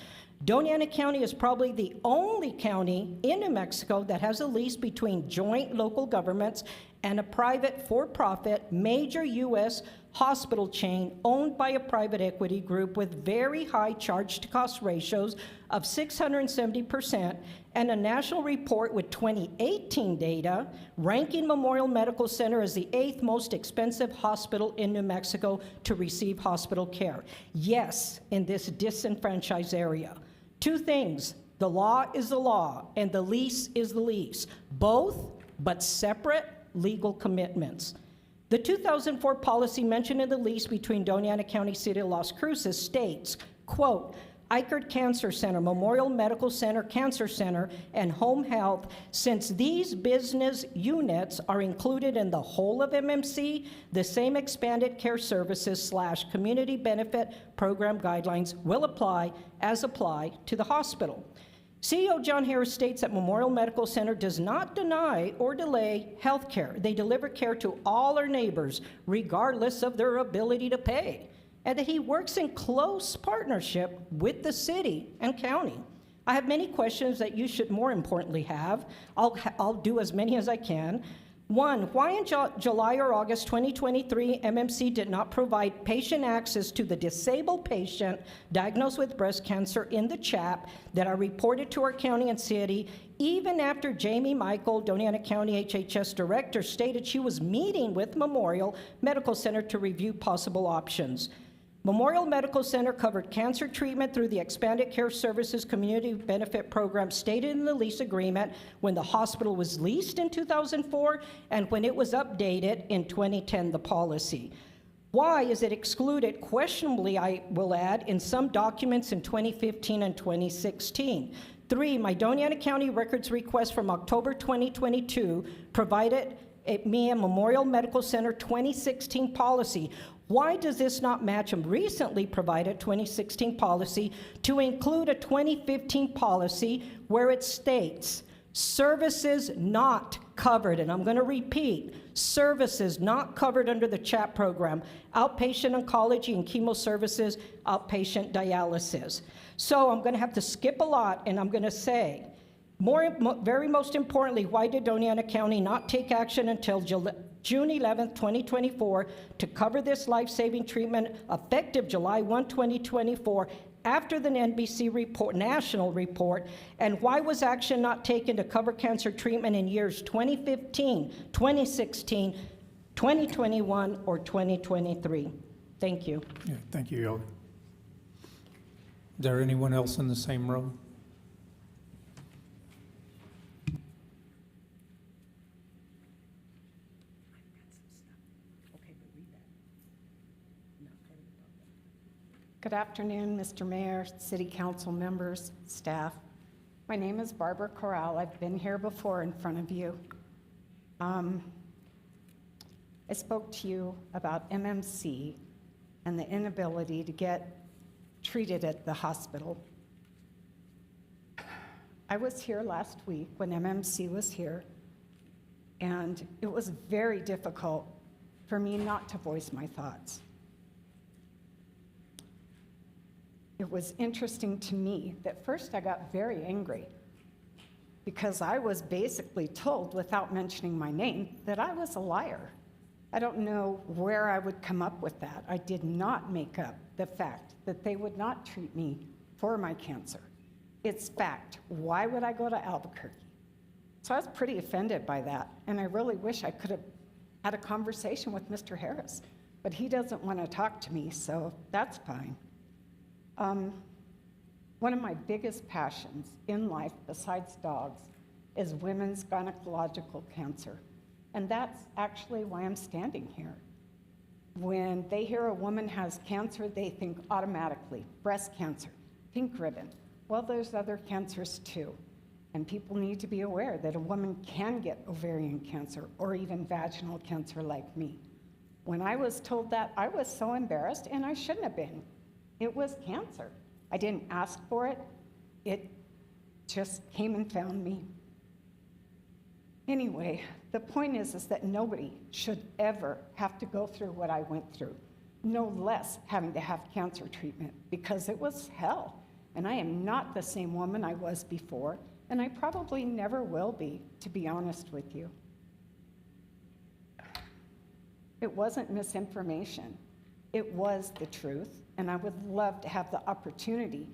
Doña Ana County is probably the only county in New Mexico that has a lease between joint local governments and a private for-profit major U.S. hospital chain owned by a private equity group with very high charge-to-cost ratios of 670% and a national report with 2018 data ranking Memorial Medical Center as the 8th most expensive hospital in New Mexico to receive hospital care. Yes, in this disenfranchised area. Two things, the law is the law and the lease is the lease. Both, but separate legal commitments. The 2004 policy mentioned in the lease between Doña Ana County, City of Las Cruces states, quote, Eichert Cancer Center, Memorial Medical Center, Cancer Center, and Home Health, since these business units are included in the whole of MMC, the same expanded care services / community benefit program guidelines will apply to the hospital. CEO John Harris states that Memorial Medical Center does not deny or delay health care. They deliver care to all our neighbors, regardless of their ability to pay, and that he works in close partnership with the city and county. I have many questions that you should more importantly have. I'll do as many as I can. One, why in July or August 2023, MMC did not provide patient access to the disabled patient diagnosed with breast cancer in the CHAP that I reported to our county and city, even after Jamie Michael, Doña Ana County HHS Director, stated she was meeting with Memorial Medical Center to review possible options. Memorial Medical Center covered cancer treatment through the Expanded Care Services Community Benefit Program stated in the lease agreement when the hospital was leased in 2004 and when it was updated in 2010, the policy. Why is it excluded, questionably, I will add, in some documents in 2015 and 2016? 3, my Doña Ana County records request from October 2022 provided me a Memorial Medical Center 2016 policy. Why does this not match a recently provided 2016 policy to include a 2015 policy where it states, services not covered, and I'm going to repeat, services not covered under the CHAP program, outpatient oncology and chemo services, outpatient dialysis. So I'm going to have to skip a lot, and I'm going to say, very most importantly, why did Doña Ana County not take action until June 11th, 2024 to cover this life-saving treatment effective July 1, 2024 after the NBC report, national report, and why was action not taken to cover cancer treatment in years 2015, 2016, 2021, or 2023? Thank you. Yeah, thank you, Yogi. Is there anyone else in the same row? Good afternoon, Mr. Mayor, City Council members, staff. My name is Barbara Corral. I've been here before in front of you. I spoke to you about MMC and the inability to get treated at the hospital. I was here last week when MMC was here, and it was very difficult for me not to voice my thoughts. It was interesting to me that first I got very angry because I was basically told, without mentioning my name, that I was a liar. I don't know where I would come up with that. I did not make up the fact that they would not treat me for my cancer. It's fact. Why would I go to Albuquerque? So I was pretty offended by that, and I really wish I could have had a conversation with Mr. Harris, but he doesn't want to talk to me, so that's fine. One of my biggest passions in life, besides dogs, is women's gynecological cancer. And that's actually why I'm standing here. When they hear a woman has cancer, they think automatically, breast cancer, pink ribbon. Well, there's other cancers too. And people need to be aware that a woman can get ovarian cancer or even vaginal cancer like me. When I was told that, I was so embarrassed, and I shouldn't have been. It was cancer. I didn't ask for it. It just came and found me. Anyway, the point is that nobody should ever have to go through what I went through, no less having to have cancer treatment, because it was hell. And I am not the same woman I was before, and I probably never will be, to be honest with you. It wasn't misinformation. It was the truth. And I would love to have the opportunity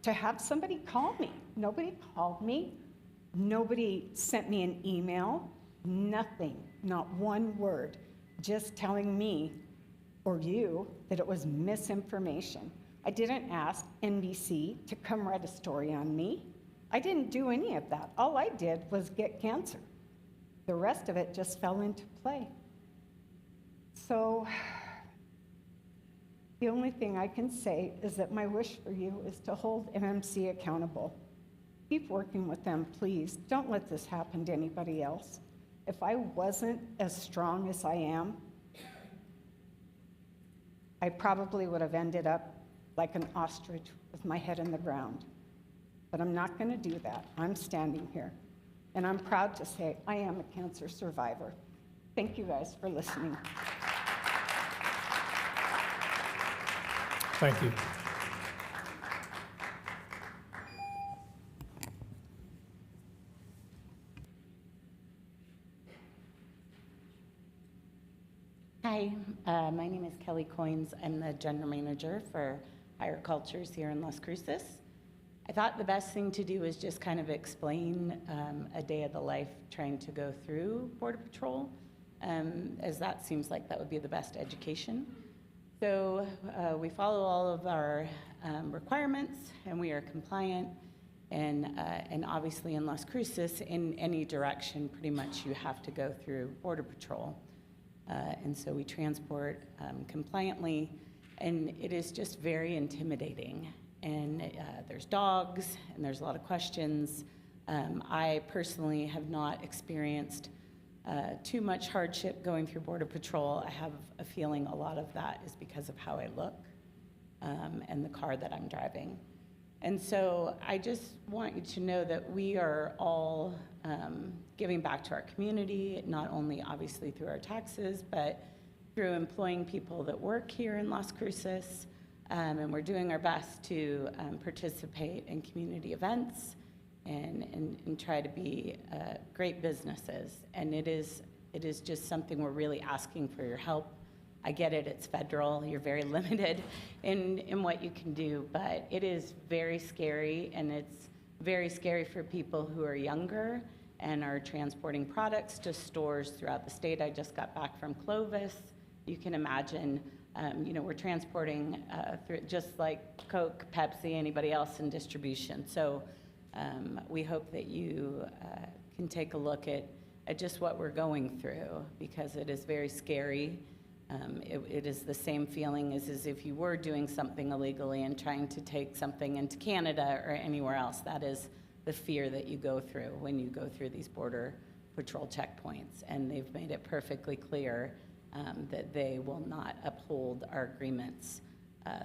to have somebody call me. Nobody called me. Nobody sent me an email. Nothing, not one word, just telling me or you that it was misinformation. I didn't ask NBC to come write a story on me. I didn't do any of that. All I did was get cancer. The rest of it just fell into play. So the only thing I can say is that my wish for you is to hold MMC accountable. Keep working with them, please. Don't let this happen to anybody else. If I wasn't as strong as I am, I probably would have ended up like an ostrich with my head in the ground. But I'm not going to do that. I'm standing here. And I'm proud to say I am a cancer survivor. Thank you guys for listening. Thank you. Hi, my name is Kelly Coynes. I'm the general manager for Higher Cultures here in Las Cruces. I thought the best thing to do is just kind of explain a day of the life trying to go through Border Patrol, as that seems like that would be the best education. So we follow all of our requirements, and we are compliant. And obviously in Las Cruces, in any direction, pretty much you have to go through Border Patrol. And so we transport compliantly, and it is just very intimidating. And there's dogs, and there's a lot of questions. I personally have not experienced too much hardship going through Border Patrol. I have a feeling a lot of that is because of how I look and the car that I'm driving. And so I just want you to know that we are all giving back to our community, not only obviously through our taxes, but through employing people that work here in Las Cruces. And we're doing our best to participate in community events and try to be great businesses. And it is just something we're really asking for your help. I get it, it's federal, you're very limited in what you can do, but it is very scary, and it's very scary for people who are younger and are transporting products to stores throughout the state. I just got back from Clovis. You can imagine, we're transporting through, just like Coke, Pepsi, anybody else in distribution. So we hope that you can take a look at just what we're going through, because it is very scary. It is the same feeling as if you were doing something illegally and trying to take something into Canada or anywhere else. That is the fear that you go through when you go through these Border Patrol checkpoints. And they've made it perfectly clear that they will not uphold our agreements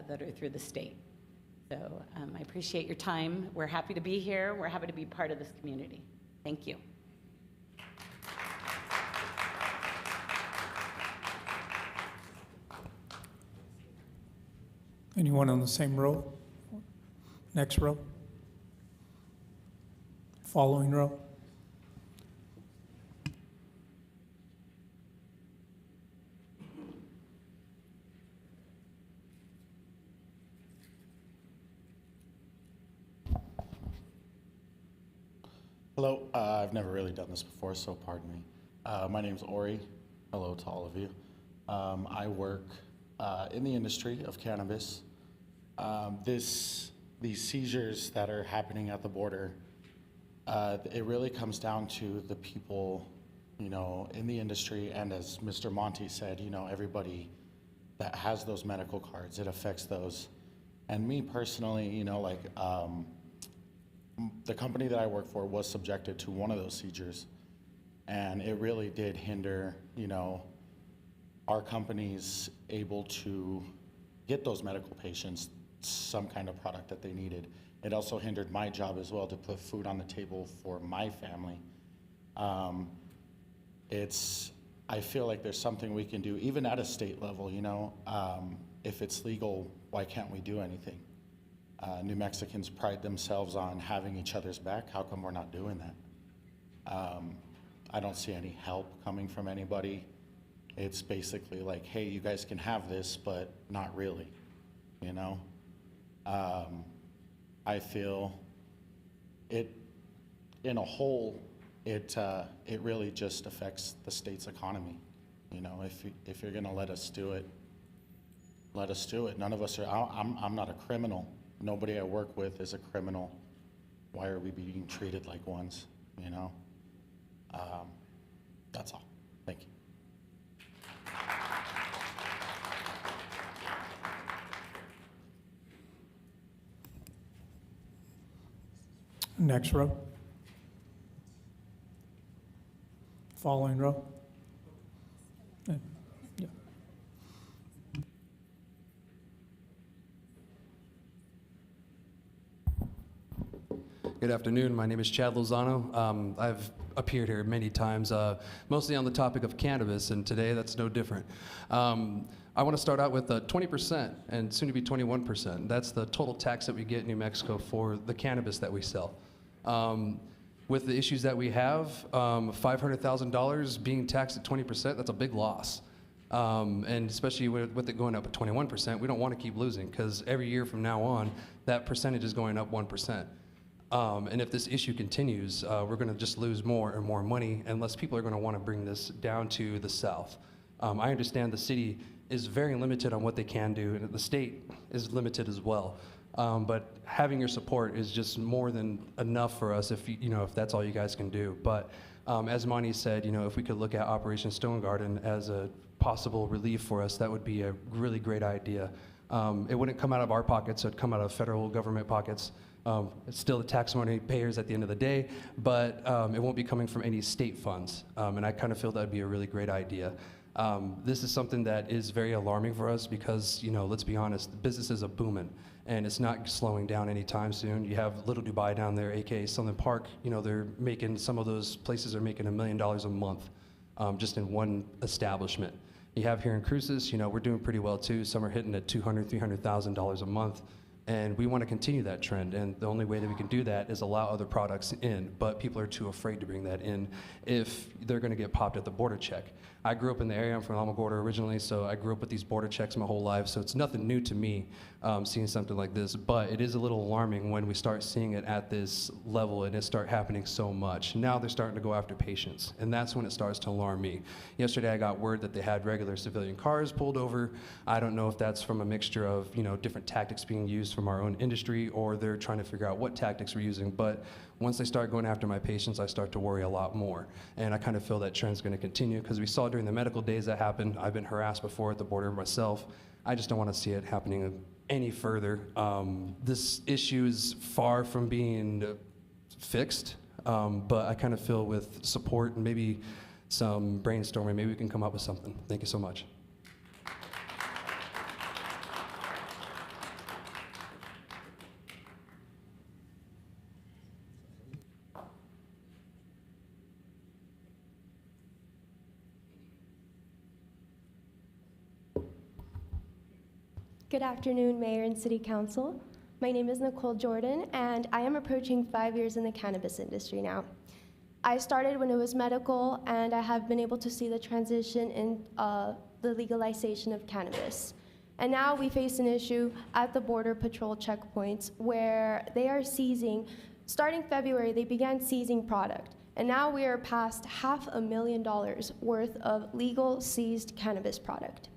that are through the state. So I appreciate your time. We're happy to be here. We're happy to be part of this community. Thank you. Anyone on the same row? Next row? Following row? Hello, I've never really done this before, so pardon me. My name's Ori. Hello to all of you. I work in the industry of cannabis. These seizures that are happening at the border, it really comes down to the people, in the industry, and as Mr. Monty said, everybody that has those medical cards, it affects those. And me personally, the company that I work for was subjected to one of those seizures, and it really did hinder, our companies able to get those medical patients some kind of product that they needed. It also hindered my job as well to put food on the table for my family. I feel like there's something we can do, even at a state level, if it's legal, why can't we do anything? New Mexicans pride themselves on having each other's back. How come we're not doing that? I don't see any help coming from anybody. It's basically like, hey, you guys can have this, but not really, I feel it, in a whole, it really just affects the state's economy. If you're gonna let us do it, let us do it. None of us are, I'm not a criminal. Nobody I work with is a criminal. Why are we being treated like ones, That's all. Thank you. Next row. Following row. Yeah. Good afternoon. My name is Chad Lozano. I've appeared here many times, mostly on the topic of cannabis, and today that's no different. I want to start out with 20% and soon to be 21%. That's the total tax that we get in New Mexico for the cannabis that we sell. With the issues that we have, $500,000 being taxed at 20%, that's a big loss. And especially with it going up at 21%, we don't want to keep losing because every year from now on, that percentage is going up 1%. And if this issue continues, we're going to just lose more and more money unless people are going to want to bring this down to the south. I understand the city is very limited on what they can do, and the state is limited as well. But having your support is just more than enough for us if if that's all you guys can do. But as Monty said, if we could look at Operation Stone Garden as a possible relief for us, that would be a really great idea. It wouldn't come out of our pockets; it'd come out of federal government pockets. It's still the tax money payers at the end of the day, but it won't be coming from any state funds. And I kind of feel that'd be a really great idea. This is something that is very alarming for us because, let's be honest, businesses are booming and it's not slowing down anytime soon. You have Little Dubai down there, aka Sunland Park. Some of those places are making $1 million a month just in one establishment. You have here in Cruces, we're doing pretty well too. Some are hitting at $200,000, $300,000 a month. And we want to continue that trend, and the only way that we can do that is allow other products in, but people are too afraid to bring that in if they're going to get popped at the border check. I grew up in the area, I'm from Alamogordo originally, so I grew up with these border checks my whole life, so it's nothing new to me seeing something like this, but it is a little alarming when we start seeing it at this level and it start happening so much. Now they're starting to go after patients, and that's when it starts to alarm me. Yesterday I got word that they had regular civilian cars pulled over. I don't know if that's from a mixture of different tactics being used from our own industry, or they're trying to figure out what tactics we're using, but once they start going after my patients, I start to worry a lot more. And I kind of feel that trend's going to continue because we saw during the medical days that happened. I've been harassed before at the border myself. I just don't want to see it happening any further. This issue is far from being fixed, but I kind of feel with support and maybe some brainstorming, maybe we can come up with something. Thank you so much. Good afternoon, Mayor and City Council. My name is Nicole Jordan, and I am approaching 5 years in the cannabis industry now. I started when it was medical, and I have been able to see the transition in the legalization of cannabis. And now we face an issue at the Border Patrol checkpoints where they are seizing, starting February, they began seizing product. And now we are past $500,000 worth of legal seized cannabis product.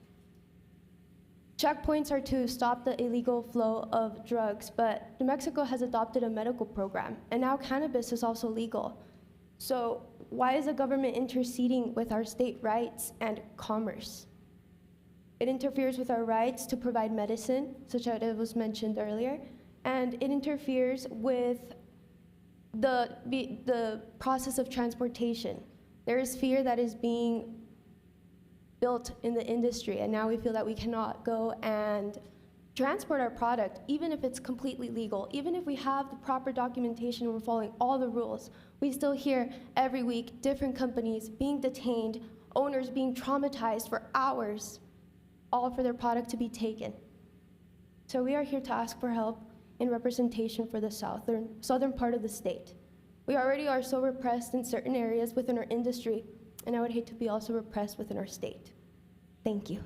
Checkpoints are to stop the illegal flow of drugs, but New Mexico has adopted a medical program, and now cannabis is also legal. So why is the government interceding with our state rights and commerce? It interferes with our rights to provide medicine, such as it was mentioned earlier, and it interferes with the process of transportation. There is fear that is being built in the industry, and now we feel that we cannot go and transport our product, even if it's completely legal, even if we have the proper documentation and we're following all the rules. We still hear every week different companies being detained, owners being traumatized for hours, all for their product to be taken. So we are here to ask for help and representation for the southern part of the state. We already are so repressed in certain areas within our industry, and I would hate to be also repressed within our state. Thank you.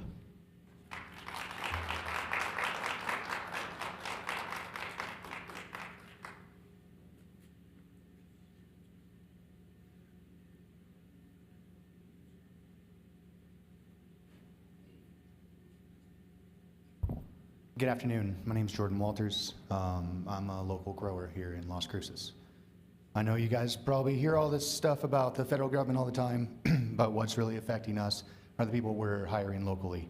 Good afternoon. My name is Jordan Walters. I'm a local grower here in Las Cruces. I know you guys probably hear all this stuff about the federal government all the time, but what's really affecting us are the people we're hiring locally.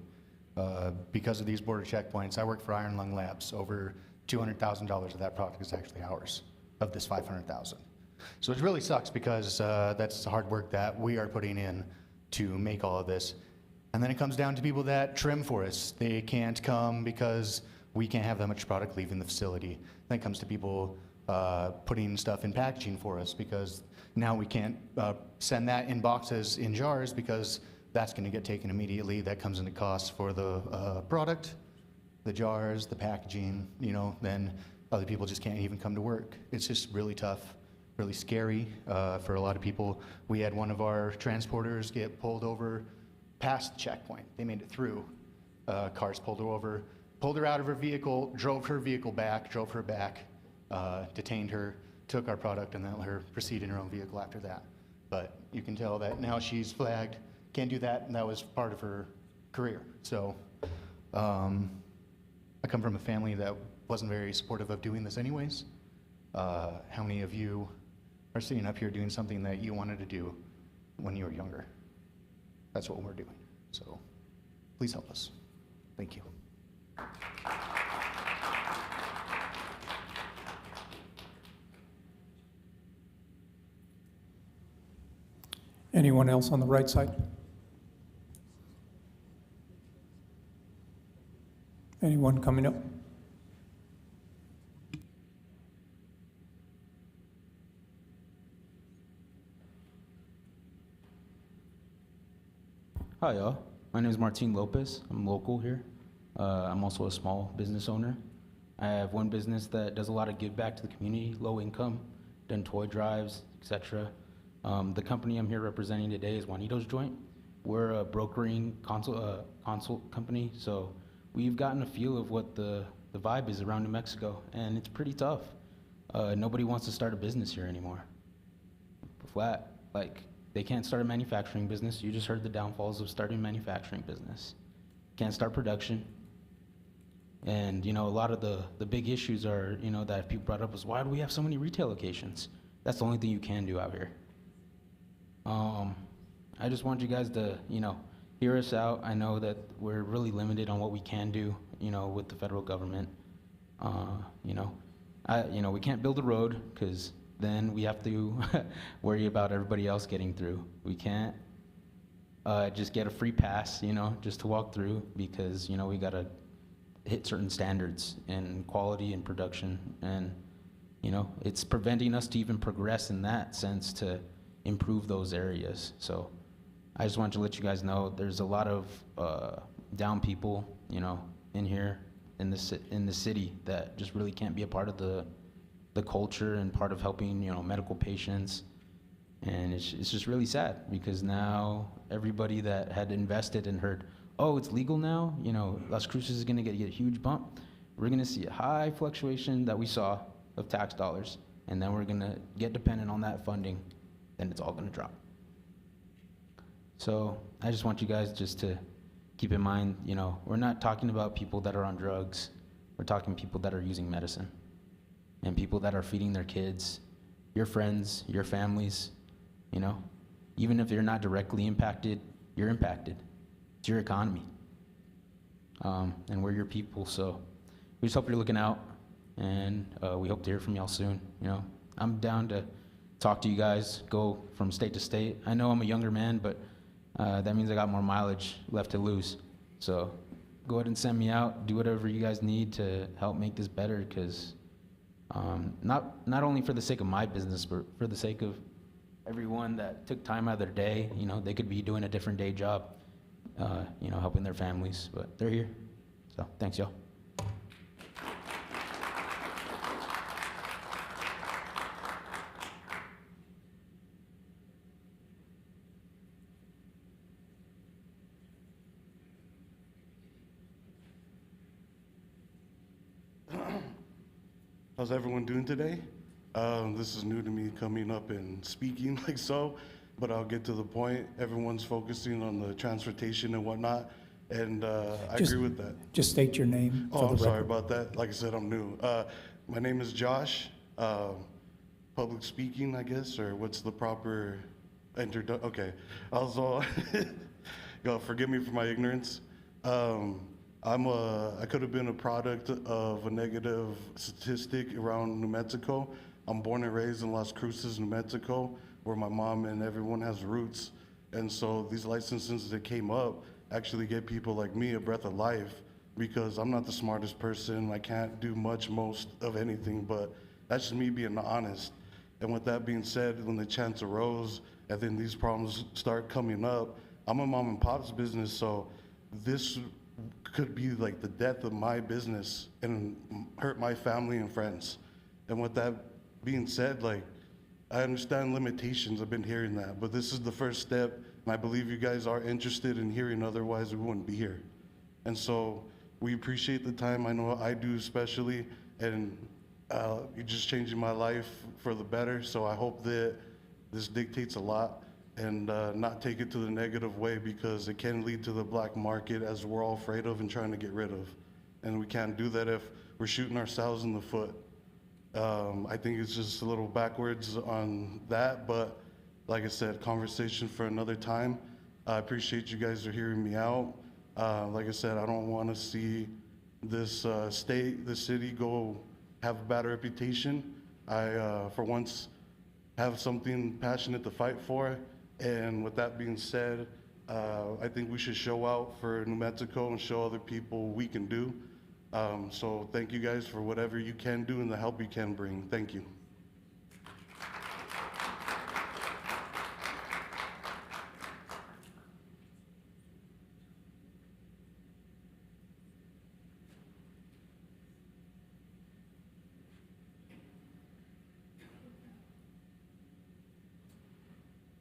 Because of these border checkpoints, I work for Iron Lung Labs. Over $200,000 of that product is actually ours. of this 500,000. So it really sucks because that's the hard work that we are putting in to make all of this. And then it comes down to people that trim for us. They can't come because we can't have that much product leaving the facility. Then it comes to people putting stuff in packaging for us because now we can't send that in boxes in jars because that's going to get taken immediately. That comes into cost for the product, the jars, the packaging, you know, then other people just can't even come to work. It's just really tough, really scary for a lot of people. We had one of our transporters get pulled over past the checkpoint. They made it through. Cars pulled her over, pulled her out of her vehicle, drove her vehicle back, drove her back, detained her, took our product, and then let her proceed in her own vehicle after that. But you can tell that now she's flagged, can't do that, and that was part of her career. So I come from a family that wasn't very supportive of doing this anyways. How many of you are sitting up here doing something that you wanted to do when you were younger? That's what we're doing. So please help us. Thank you. Anyone else on the right side? Anyone coming up? Hi, y'all. My name is Martin Lopez. I'm local here. I'm also a small business owner. I have one business that does a lot of give back to the community, low income, done toy drives, etc. The company I'm here representing today is Juanito's Joint. We're a brokering consult company, so we've gotten a feel of what the vibe is around New Mexico, and it's pretty tough. Nobody wants to start a business here anymore. Flat, like, they can't start a manufacturing business. You just heard the downfalls of starting a manufacturing business. Can't start production. And, you know, a lot of the big issues are, you know, that people brought up was, why do we have so many retail locations? That's the only thing you can do out here. I just want you guys to, you know, hear us out. I know that we're really limited on what we can do, you know, with the federal government. You know, we can't build a road because then we have to worry about everybody else getting through. We can't just get a free pass, you know, just to walk through because, you know, we gotta hit certain standards in quality and production. And, you know, it's preventing us to even progress in that sense to improve those areas. So I just wanted to let you guys know there's a lot of down people, you know, in here in the city that just really can't be a part of the culture and part of helping, you know, medical patients. And it's just really sad because now everybody that had invested and heard, oh, it's legal now, you know, Las Cruces is gonna get a huge bump. We're gonna see a high fluctuation that we saw of tax dollars, and then we're gonna get dependent on that funding, then it's all gonna drop. So I just want you guys just to keep in mind, you know, we're not talking about people that are on drugs. We're talking people that are using medicine and people that are feeding their kids, your friends, your families, you know. Even if you're not directly impacted, you're impacted. It's your economy. And we're your people, so we just hope you're looking out, and we hope to hear from y'all soon, you know. I'm down to talk to you guys, go from state to state. I know I'm a younger man, but that means I got more mileage left to lose. So go ahead and send me out, do whatever you guys need to help make this better, because not only for the sake of my business, but for the sake of everyone that took time out of their day. You know, they could be doing a different day job, you know, helping their families, but they're here. So thanks, y'all. How's everyone doing today? This is new to me coming up and speaking like so, but I'll get to the point. Everyone's focusing on the transportation and whatnot, and I agree with that. Just state your name. Oh, I'm sorry about that. Like I said, I'm new. My name is Josh. Public speaking, I guess, or what's the proper introduction? Okay. Also, y'all forgive me for my ignorance. I could have been a product of a negative statistic around New Mexico. I'm born and raised in Las Cruces, New Mexico, where my mom and everyone has roots. And so these licenses that came up actually give people like me a breath of life, because I'm not the smartest person. I can't do most of anything, but that's just me being honest. And with that being said, when the chance arose and then these problems start coming up, I'm a mom and pop's business, so this could be like the death of my business and hurt my family and friends. And with that being said, like, I understand limitations, I've been hearing that, but this is the first step, and I believe you guys are interested in hearing, otherwise we wouldn't be here. And so we appreciate the time, I know I do especially, and you're just changing my life for the better, so I hope that this dictates a lot, and not take it to the negative way, because it can lead to the black market, as we're all afraid of and trying to get rid of. And we can't do that if we're shooting ourselves in the foot. I think it's just a little backwards on that, but like I said, conversation for another time. I appreciate you guys are hearing me out. Like I said, I don't want to see this city go have a bad reputation. I, for once, have something passionate to fight for. And with that being said, I think we should show out for New Mexico and show other people we can do. So thank you guys for whatever you can do and the help you can bring. Thank you.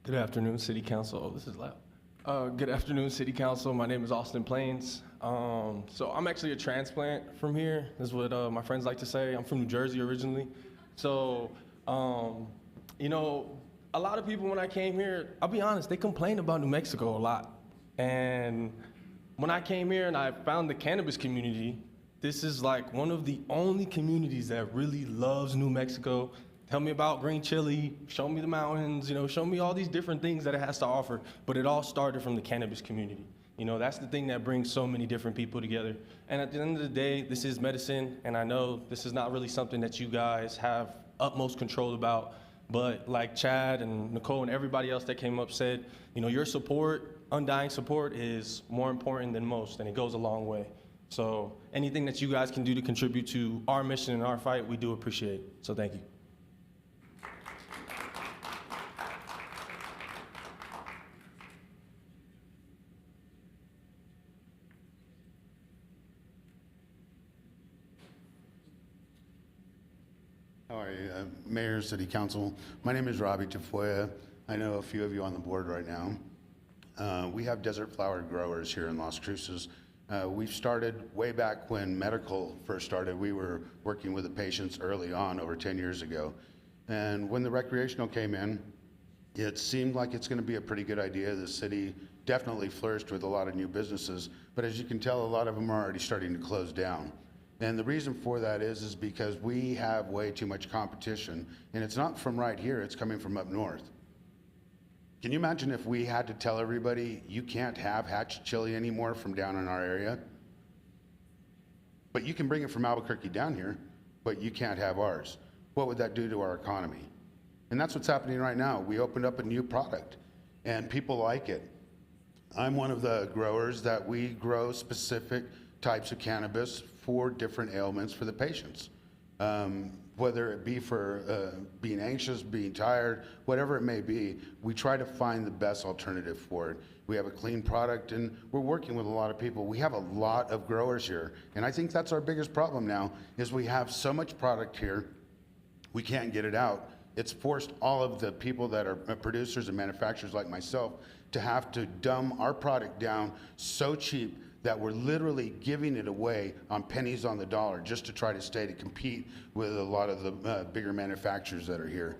Good afternoon, City Council. Oh, this is loud. Good afternoon, City Council. My name is Austin Plains. So I'm actually a transplant from here. This is what my friends like to say. I'm from New Jersey originally. So, you know, a lot of people when I came here, I'll be honest, they complained about New Mexico a lot. And when I came here and I found the cannabis community, this is like one of the only communities that really loves New Mexico. Tell me about green chili, show me the mountains, you know, show me all these different things that it has to offer. But it all started from the cannabis community. You know, that's the thing that brings so many different people together. And at the end of the day, this is medicine, and I know this is not really something that you guys have utmost control about. But like Chad and Nicole and everybody else that came up said, you know, your support, undying support, is more important than most, and it goes a long way. So anything that you guys can do to contribute to our mission and our fight, we do appreciate. So thank you. How are you, Mayor, City Council? My name is Robbie Tafoya. I know a few of you on the board right now. We have desert flower growers here in Las Cruces. We've started way back when medical first started. We were working with the patients early on, over 10 years ago. And when the recreational came in, it seemed like it's going to be a pretty good idea. The city definitely flourished with a lot of new businesses, but as you can tell, a lot of them are already starting to close down. And the reason for that is because we have way too much competition, and it's not from right here, it's coming from up north. Can you imagine if we had to tell everybody, you can't have hatch chili anymore from down in our area? But you can bring it from Albuquerque down here, but you can't have ours. What would that do to our economy? And that's what's happening right now. We opened up a new product, and people like it. I'm one of the growers that we grow specific types of cannabis for different ailments for the patients. Whether it be for being anxious, being tired, whatever it may be, we try to find the best alternative for it. We have a clean product, and we're working with a lot of people. We have a lot of growers here, and I think that's our biggest problem now, is we have so much product here, we can't get it out. It's forced all of the people that are producers and manufacturers like myself to have to dumb our product down so cheap that we're literally giving it away on pennies on the dollar just to try to stay to compete with a lot of the bigger manufacturers that are here.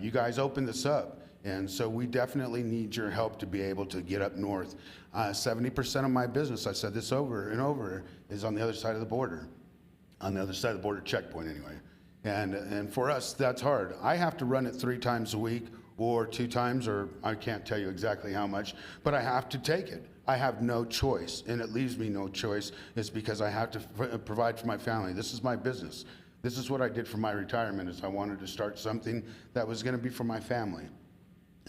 You guys opened this up, and so we definitely need your help to be able to get up north. 70% of my business, I said this over and over, is on the other side of the border. On the other side of the border checkpoint anyway. And for us, that's hard. I have to run it 3 times a week or 2 times, or I can't tell you exactly how much, but I have to take it. I have no choice, and it leaves me no choice. It's because I have to provide for my family. This is my business. This is what I did for my retirement, is I wanted to start something that was gonna be for my family.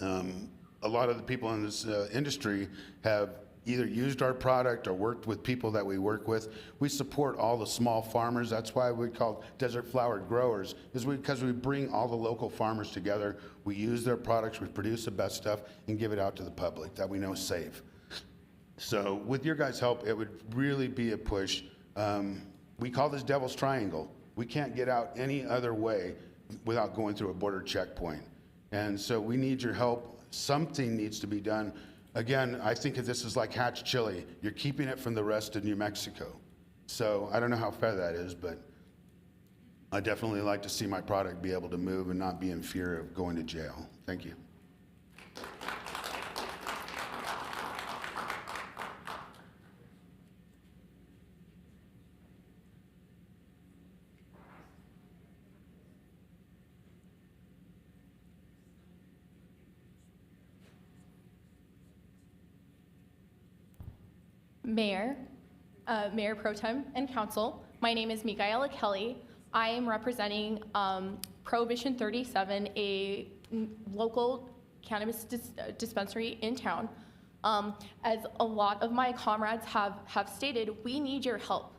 A lot of the people in this industry have either used our product or worked with people that we work with. We support all the small farmers. That's why we call desert flower growers, is because we bring all the local farmers together. We use their products, we produce the best stuff, and give it out to the public that we know is safe. So with your guys' help, it would really be a push. We call this Devil's Triangle. We can't get out any other way without going through a border checkpoint. And so we need your help. Something needs to be done. Again, I think of this as like Hatch chili. You're keeping it from the rest of New Mexico. So I don't know how fair that is, but I definitely like to see my product be able to move and not be in fear of going to jail. Thank you. Mayor Pro Tem and Council. My name is Micaela Kelly. I am representing Prohibition 37, a local cannabis dispensary in town. As a lot of my comrades have stated, we need your help.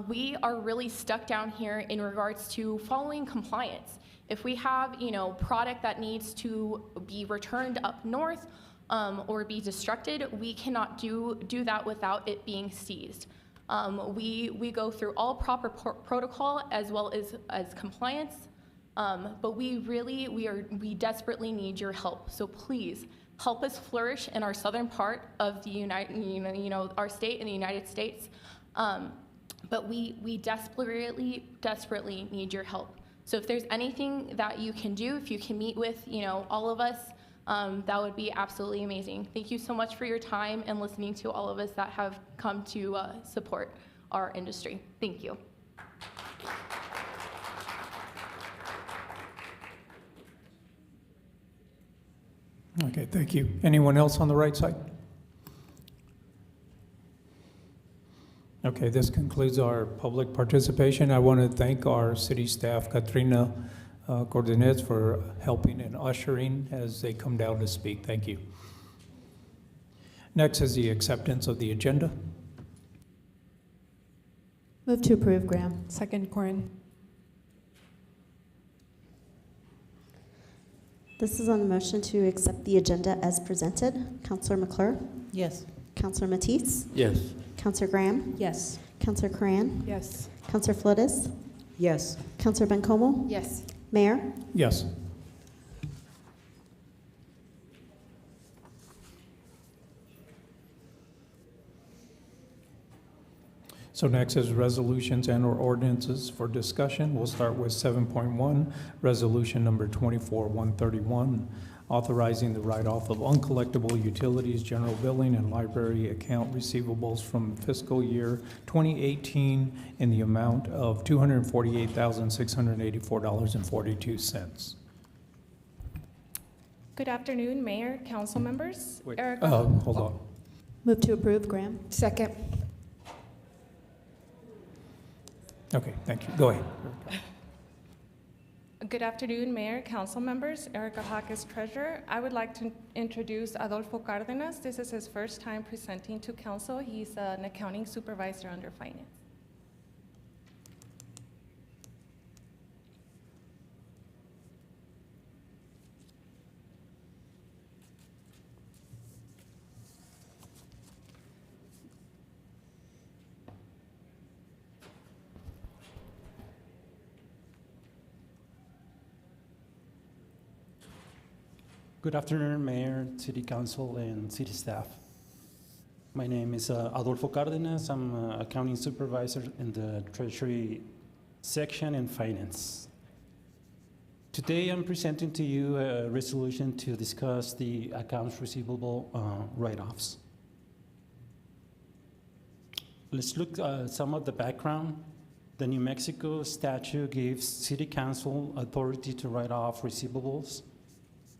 We are really stuck down here in regards to following compliance. If we have, product that needs to be returned up north, or be destructed, we cannot do that without it being seized. We go through all proper protocol as well as compliance, but we desperately need your help. So please help us flourish in our southern part of the our state in the United States. But we desperately need your help. So if there's anything that you can do, if you can meet with all of us, that would be absolutely amazing. Thank you so much for your time and listening to all of us that have come to support our industry. Thank you. Okay, thank you. Anyone else on the right side? Okay, this concludes our public participation. I want to thank our city staff, Katrina Cordonez, for helping and ushering as they come down to speak. Thank you. Next is the acceptance of the agenda. Move to approve, Graham. Second, Corin. This is on the motion to accept the agenda as presented. Councilor McClure? Yes. Councilor Matisse? Yes. Councilor Graham? Yes. Councilor Coran? Yes. Councilor Flores? Yes. Councilor Bencomo? Yes. Mayor? Yes. So next is resolutions and/or ordinances for discussion. We'll start with 7.1, resolution number 24-131, authorizing the write-off of uncollectible utilities, general billing, and library account receivables from fiscal year 2018 in the amount of $248,684.42. Good afternoon, Mayor, council members. Wait, Erica. hold on. Move to approve, Graham. Second. Okay, thank you. Go ahead. Good afternoon, Mayor, council members. Erica Hawkes, treasurer. I would like to introduce Adolfo Cardenas. This is his first time presenting to council. He's an accounting supervisor under finance. Good afternoon, Mayor, City Council, and City staff. My name is Adolfo Cardenas. I'm accounting supervisor in the Treasury section in Finance. Today, I'm presenting to you a resolution to discuss the accounts receivable write-offs. Let's look at some of the background. The New Mexico statute gives City Council authority to write off receivables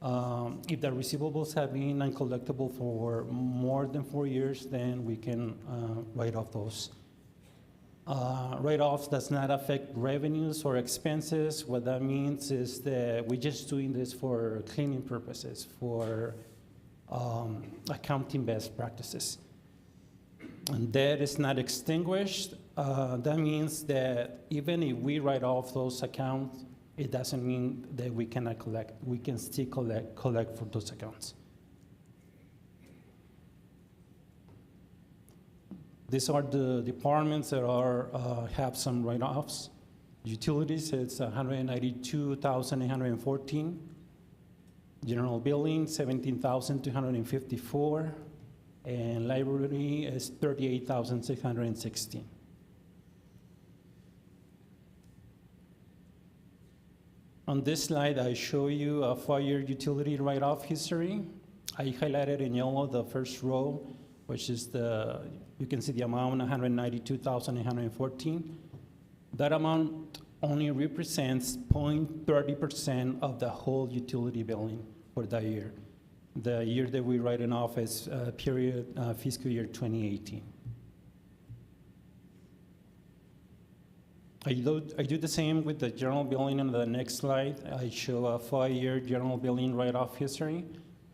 If the receivables have been uncollectible for more than 4 years, then we can write off those. Write-offs does not affect revenues or expenses. What that means is that we're just doing this for cleaning purposes, for accounting best practices. And debt is not extinguished. That means that even if we write off those accounts, it doesn't mean that we cannot collect. We can still collect for those accounts. These are the departments that have some write-offs. Utilities, it's 192,814. General billing, 17,254. And library is 38,616. On this slide, I show you a 5-year utility write-off history. I highlighted in yellow the first row, which is you can see the amount, 192,814. That amount only represents 0.30% of the whole utility billing for that year. The year that we write it off is fiscal year 2018. I do the same with the general billing on the next slide. I show a 5-year general billing write-off history.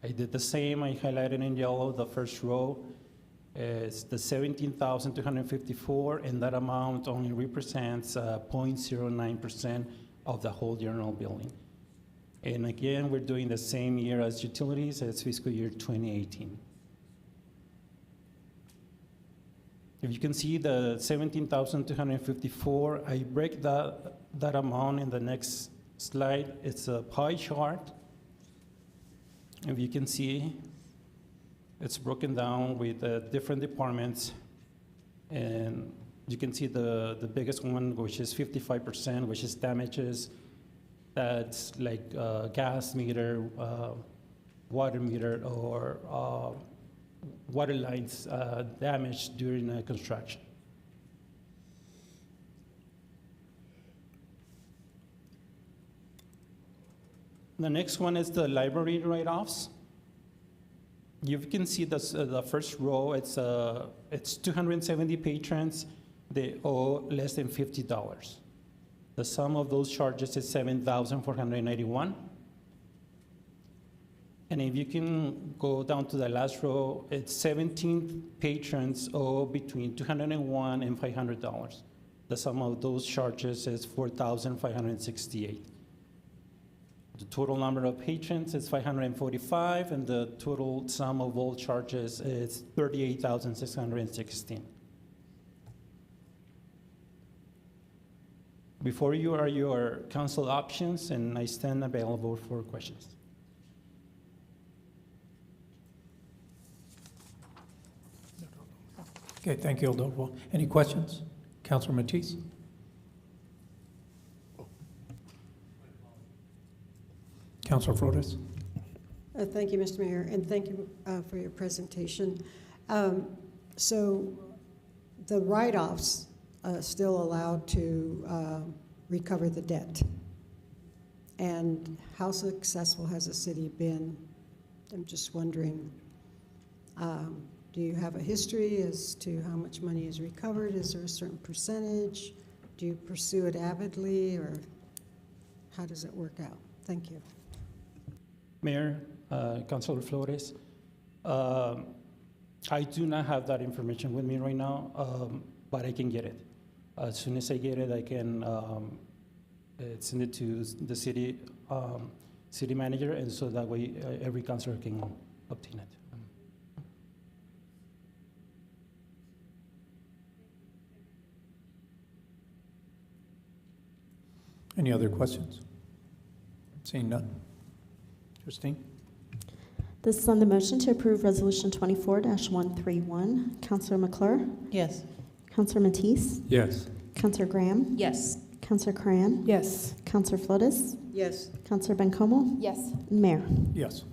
I did the same. I highlighted in yellow the first row. It's the 17,254, and that amount only represents 0.09% of the whole general billing. And again, we're doing the same year as utilities as fiscal year 2018. If you can see the 17,254, I break that amount in the next slide. It's a pie chart. If you can see, it's broken down with different departments. And you can see the biggest one, which is 55%, which is damages. That's like gas meter, water meter, or water lines damaged during construction. The next one is the library write-offs. You can see the first row, it's 270 patrons. They owe less than $50. The sum of those charges is $7,491. And if you can go down to the last row, it's 17 patrons owe between $201 and $500. The sum of those charges is $4,568. The total number of patrons is 545, and the total sum of all charges is 38,616. Before you are your council options, and I stand available for questions. Okay, thank you, Adolfo. Any questions? Councilor Matisse? Councilor Flores? Thank you, Mr. Mayor, and thank you for your presentation. So the write-offs still allowed to recover the debt. And how successful has the city been? I'm just wondering, do you have a history as to how much money is recovered? Is there a certain percentage? Do you pursue it avidly, or how does it work out? Thank you. Mayor, Councilor Flores, I do not have that information with me right now, but I can get it. As soon as I get it, I can send it to the city manager, and so that way every councilor can obtain it. Any other questions? Seeing none. Christine? This is on the motion to approve Resolution 24-131. Councilor McClure? Yes. Councilor Matisse? Yes. Councilor Graham? Yes. Councilor Cran? Yes. Councilor Flores? Yes. Councilor Bencomo? Yes. Mayor? Yes.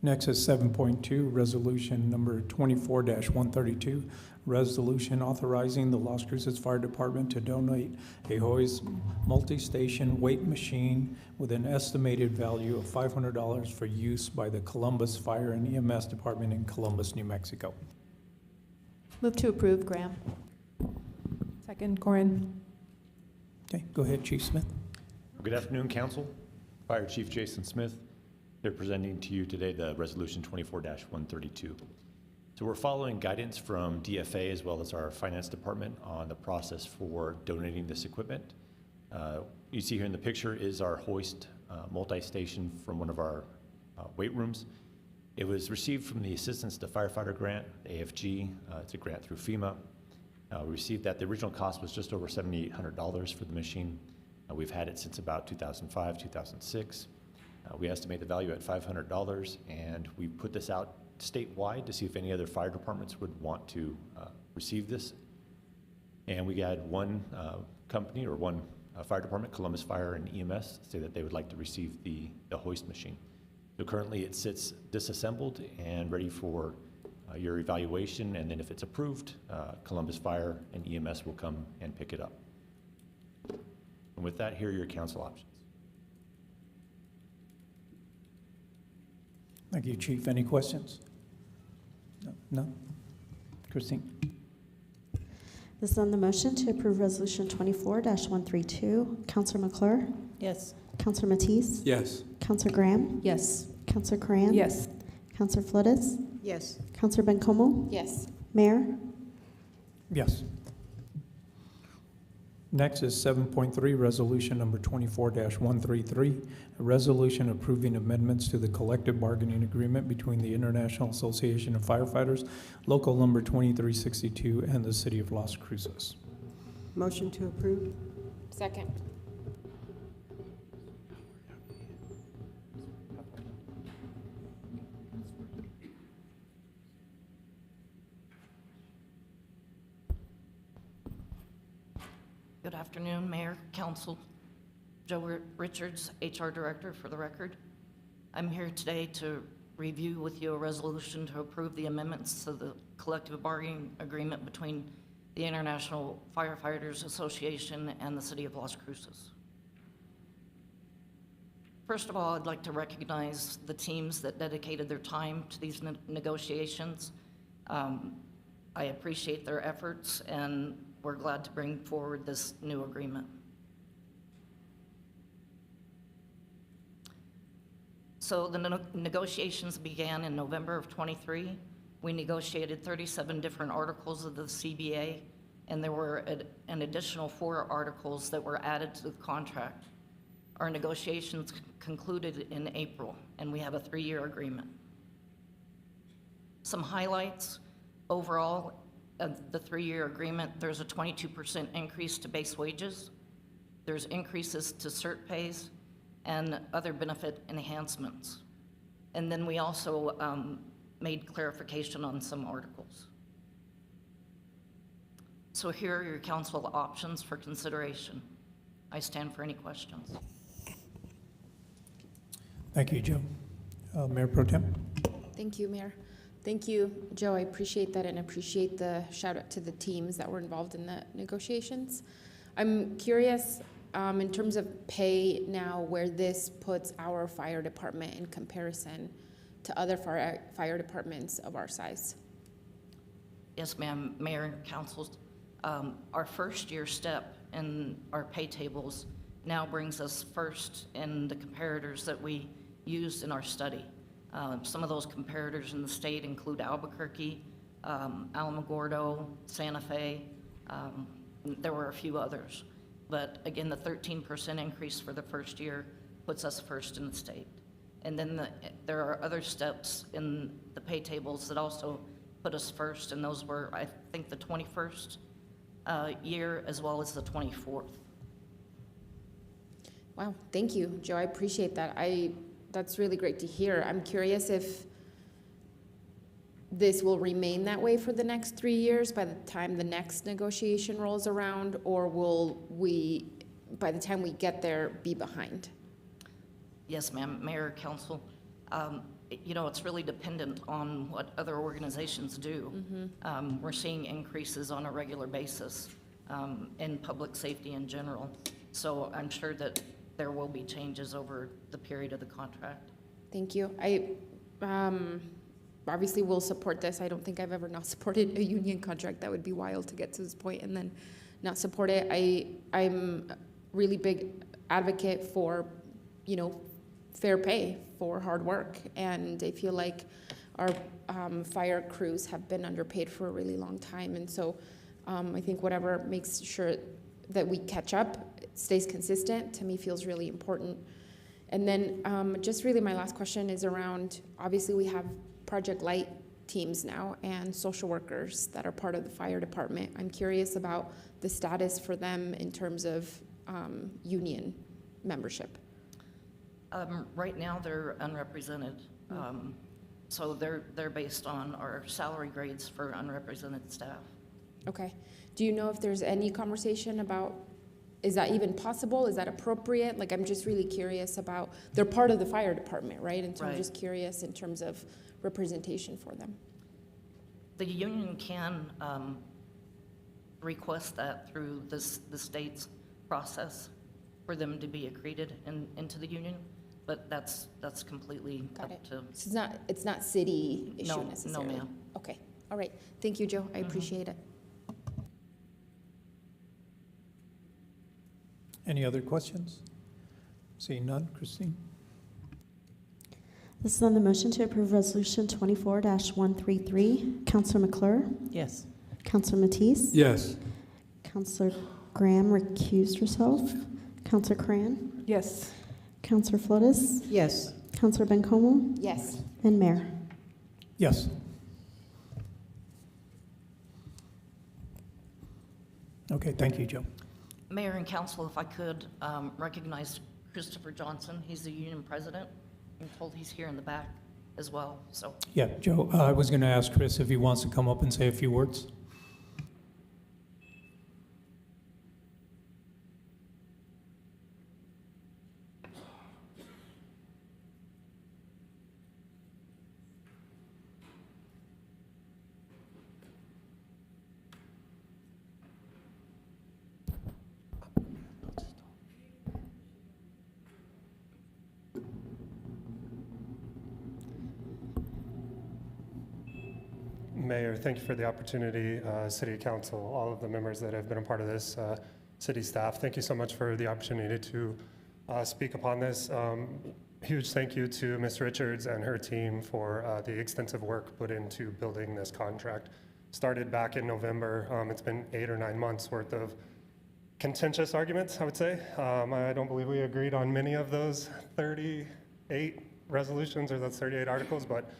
Next is 7.2, resolution number 24-132, resolution authorizing the Las Cruces Fire Department to donate a Hoy's multi-station weight machine with an estimated value of $500 for use by the Columbus Fire and EMS Department in Columbus, New Mexico. Move to approve, Graham. Second, Corin. Okay, go ahead, Chief Smith. Good afternoon, Council. Fire Chief Jason Smith. They're presenting to you today the Resolution 24-132. So we're following guidance from DFA as well as our Finance Department on the process for donating this equipment. You see here in the picture is our hoist multi-station from one of our weight rooms. It was received from the Assistance to Firefighter grant, AFG. It's a grant through FEMA. We received that. The original cost was just over $7,800 for the machine. We've had it since about 2005, 2006. We estimate the value at $500, and we put this out statewide to see if any other fire departments would want to receive this. And we had one company or one fire department, Columbus Fire and EMS, say that they would like to receive the hoist machine. So currently it sits disassembled and ready for your evaluation, and then if it's approved, Columbus Fire and EMS will come and pick it up. And with that, here are your council options. Thank you, Chief. Any questions? No? Christine? This is on the motion to approve Resolution 24-132. Counselor McClure? Yes. Counselor Matisse? Yes. Counselor Graham? Yes. Counselor Coran? Yes. Counselor Flores? Yes. Counselor Bencomo? Yes. Mayor? Yes. Next is 7.3, Resolution number 24-133, a resolution approving amendments to the collective bargaining agreement between the International Association of Firefighters, Local Number 2362, and the City of Las Cruces. Motion to approve? Second. Good afternoon, Mayor, Council. Joe Richards, HR Director, for the record. I'm here today to review with you a resolution to approve the amendments to the collective bargaining agreement between the International Firefighters Association and the City of Las Cruces. First of all, I'd like to recognize the teams that dedicated their time to these negotiations. I appreciate their efforts, and we're glad to bring forward this new agreement. So the negotiations began in November of '23. We negotiated 37 different articles of the CBA, and there were an additional 4 articles that were added to the contract. Our negotiations concluded in April, and we have a 3-year agreement. Some highlights. Overall, of the 3-year agreement, there's a 22% increase to base wages. There's increases to cert pays and other benefit enhancements. And then we also made clarification on some articles. So here are your council options for consideration. I stand for any questions. Thank you, Joe. Mayor Pro Tem? Thank you, Mayor. Thank you, Joe. I appreciate that and appreciate the shout out to the teams that were involved in the negotiations. I'm curious in terms of pay now, where this puts our fire department in comparison to other fire departments of our size. Yes, ma'am, Mayor and Councils. Our first year step in our pay tables now brings us first in the comparators that we used in our study. Some of those comparators in the state include Albuquerque, Alamogordo, Santa Fe. There were a few others. But again, the 13% increase for the first year puts us first in the state. And then there are other steps in the pay tables that also put us first, and those were, I think, the 21st year as well as the 24th. Wow, thank you, Joe. I appreciate that. That's really great to hear. I'm curious if this will remain that way for the next 3 years by the time the next negotiation rolls around, or will we, by the time we get there, be behind? Yes, ma'am, Mayor, Council. you know, it's really dependent on what other organizations do. We're seeing increases on a regular basis in public safety in general. So I'm sure that there will be changes over the period of the contract. Thank you. I obviously will support this. I don't think I've ever not supported a union contract. That would be wild to get to this point and then not support it. I'm a really big advocate for, you know, fair pay for hard work. And I feel like our fire crews have been underpaid for a really long time. And so I think whatever makes sure that we catch up, stays consistent, to me feels really important. And then just really my last question is around, obviously we have Project Light teams now and social workers that are part of the fire department. I'm curious about the status for them in terms of union membership. Right now, they're unrepresented. So they're based on our salary grades for unrepresented staff. Okay. Do you know if there's any conversation about, is that even possible? Is that appropriate? Like, I'm just really curious about, they're part of the fire department, right? And so I'm just curious in terms of representation for them. The union can request that through the state's process for them to be accreted into the union, but that's completely up to. So it's not city issue necessarily? No, ma'am. Okay. All right. Thank you, Joe. I appreciate it. Any other questions? Seeing none, Christine? This is on the motion to approve Resolution 24-133. Counselor McClure? Yes. Counselor Matisse? Yes. Counselor Graham recused herself. Counselor Cran? Yes. Counselor Flores? Yes. Counselor Bencomo? Yes. And Mayor? Yes. Okay, thank you, Joe. Mayor and council, if I could recognize Christopher Johnson. He's the union president. I'm told he's here in the back as well, so. Yeah, Joe, I was going to ask Chris if he wants to come up and say a few words. Mayor, thank you for the opportunity. City Council, all of the members that have been a part of this, city staff, thank you so much for the opportunity to speak upon this. Huge thank you to Ms. Richards and her team for the extensive work put into building this contract. Started back in November. It's been 8 or 9 months worth of contentious arguments, I would say. I don't believe we agreed on many of those 38 resolutions or those 38 articles, but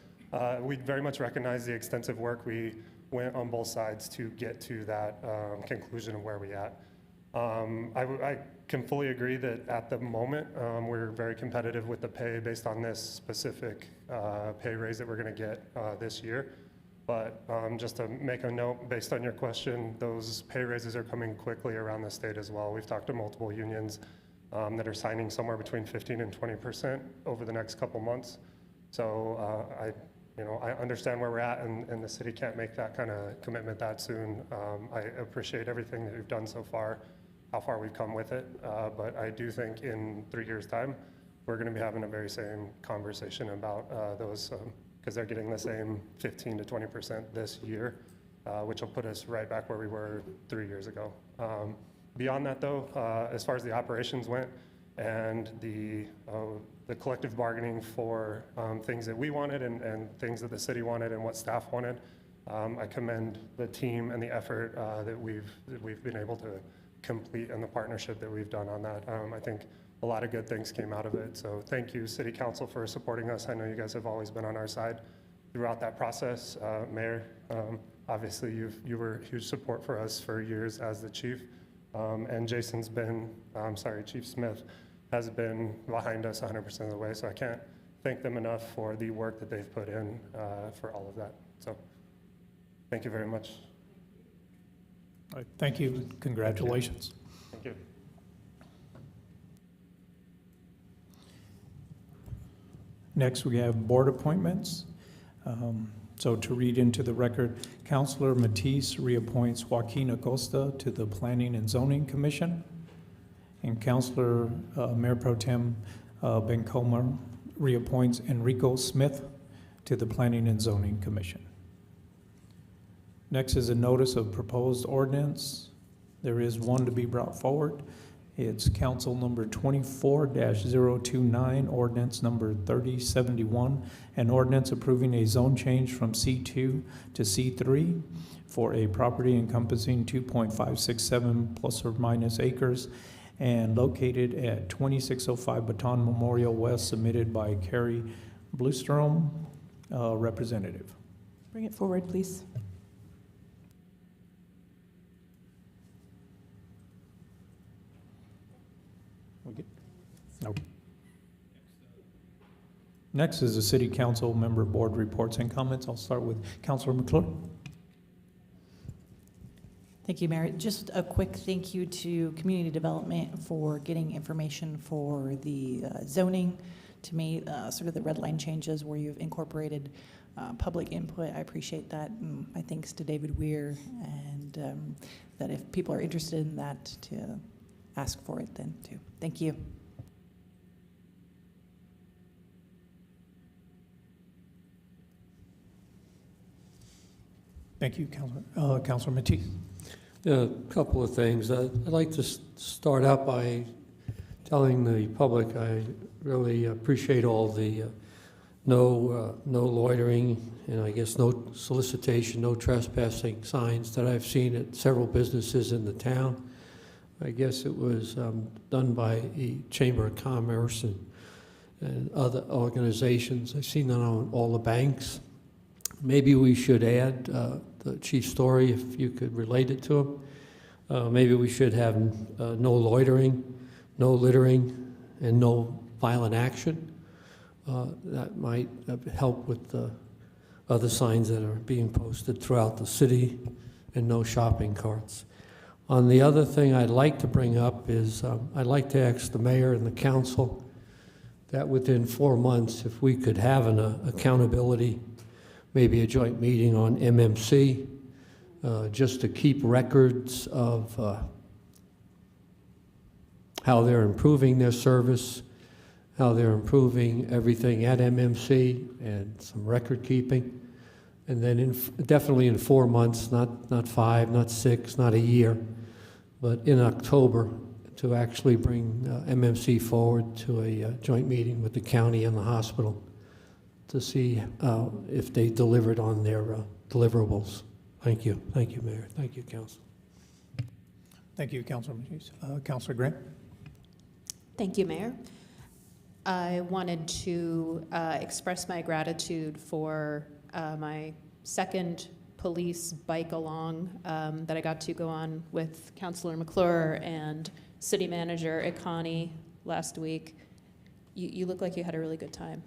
we very much recognize the extensive work we went on both sides to get to that conclusion of where we at. I can fully agree that at the moment we're very competitive with the pay based on this specific pay raise that we're going to get this year. But just to make a note, based on your question, those pay raises are coming quickly around the state as well. We've talked to multiple unions that are signing somewhere between 15% and 20% over the next couple months. So I understand where we're at, and the city can't make that kind of commitment that soon. I appreciate everything that we've done so far, how far we've come with it. But I do think in 3 years' time, we're going to be having a very same conversation about those, because they're getting the same 15 to 20% this year, which will put us right back where we were 3 years ago. Beyond that, though, as far as the operations went and the collective bargaining for things that we wanted and things that the city wanted and what staff wanted, I commend the team and the effort that we've been able to complete and the partnership that we've done on that. I think a lot of good things came out of it. So thank you, City Council, for supporting us. I know you guys have always been on our side throughout that process. Mayor, obviously you were huge support for us for years as the chief. And Jason's been, Chief Smith has been behind us 100% of the way. So I can't thank them enough for the work that they've put in for all of that. So thank you very much. All right, thank you. Congratulations. Thank you. Next, we have board appointments. So to read into the record, Councilor Matisse reappoints Joaquin Acosta to the Planning and Zoning Commission, and Councilor Mayor Pro Tem Bencomer reappoints Enrico Smith to the Planning and Zoning Commission. Next is a notice of proposed ordinance. There is one to be brought forward. It's council number 24-029, ordinance number 3071, an ordinance approving a zone change from C2 to C3 for a property encompassing 2.567 plus or minus acres and located at 2605 Baton Memorial West, submitted by Carrie Bluestrom, representative. Bring it forward, please. Nope. Next is the city council member board reports and comments. I'll start with Councilor McClure. Thank you, Mayor. Just a quick thank you to Community Development for getting information for the zoning. To me, sort of the red line changes where you've incorporated public input. I appreciate that. And my thanks to David Weir, and that if people are interested in that, to ask for it then too. Thank you. Thank you, Councilor Matisse. A couple of things. I'd like to start out by telling the public I really appreciate all the no loitering, and I guess no solicitation, no trespassing signs that I've seen at several businesses in the town. I guess it was done by the Chamber of Commerce and other organizations. I've seen that on all the banks. Maybe we should add the chief's story, if you could relate it to him. Maybe we should have no loitering, no littering, and no violent action. That might help with the other signs that are being posted throughout the city, and no shopping carts. On the other thing I'd like to bring up is I'd like to ask the mayor and the council that within 4 months, if we could have an accountability, maybe a joint meeting on MMC, just to keep records of how they're improving their service, how they're improving everything at MMC, and some record keeping. And then definitely in 4 months, not 5, not 6, not a year, but in October, to actually bring MMC forward to a joint meeting with the county and the hospital to see if they delivered on their deliverables. Thank you. Thank you, Mayor. Thank you, Council. Thank you, Councilor Matisse. Councilor Grant. Thank you, Mayor. I wanted to express my gratitude for my second police bike along that I got to go on with Councilor McClure and City Manager Ikani last week. You look like you had a really good time.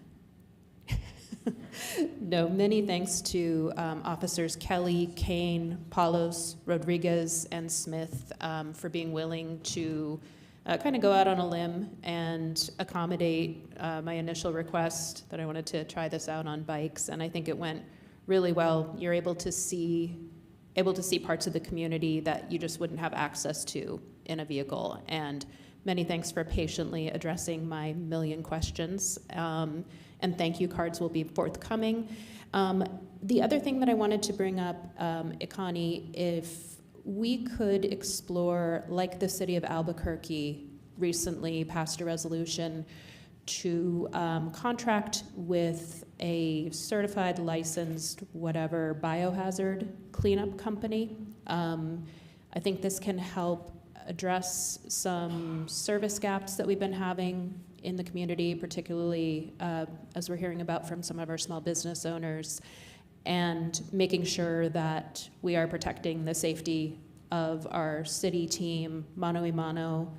No, many thanks to Officers Kelly, Kane, Palos, Rodriguez, and Smith for being willing to kind of go out on a limb and accommodate my initial request that I wanted to try this out on bikes, and I think it went really well. You're able to see parts of the community that you just wouldn't have access to in a vehicle, and many thanks for patiently addressing my million questions. And thank you cards will be forthcoming. The other thing that I wanted to bring up, Ikani, if we could explore, like the city of Albuquerque recently passed a resolution to contract with a certified, licensed, whatever, biohazard cleanup company. I think this can help address some service gaps that we've been having in the community, particularly as we're hearing about from some of our small business owners, and making sure that we are protecting the safety of our city team, mano a mano,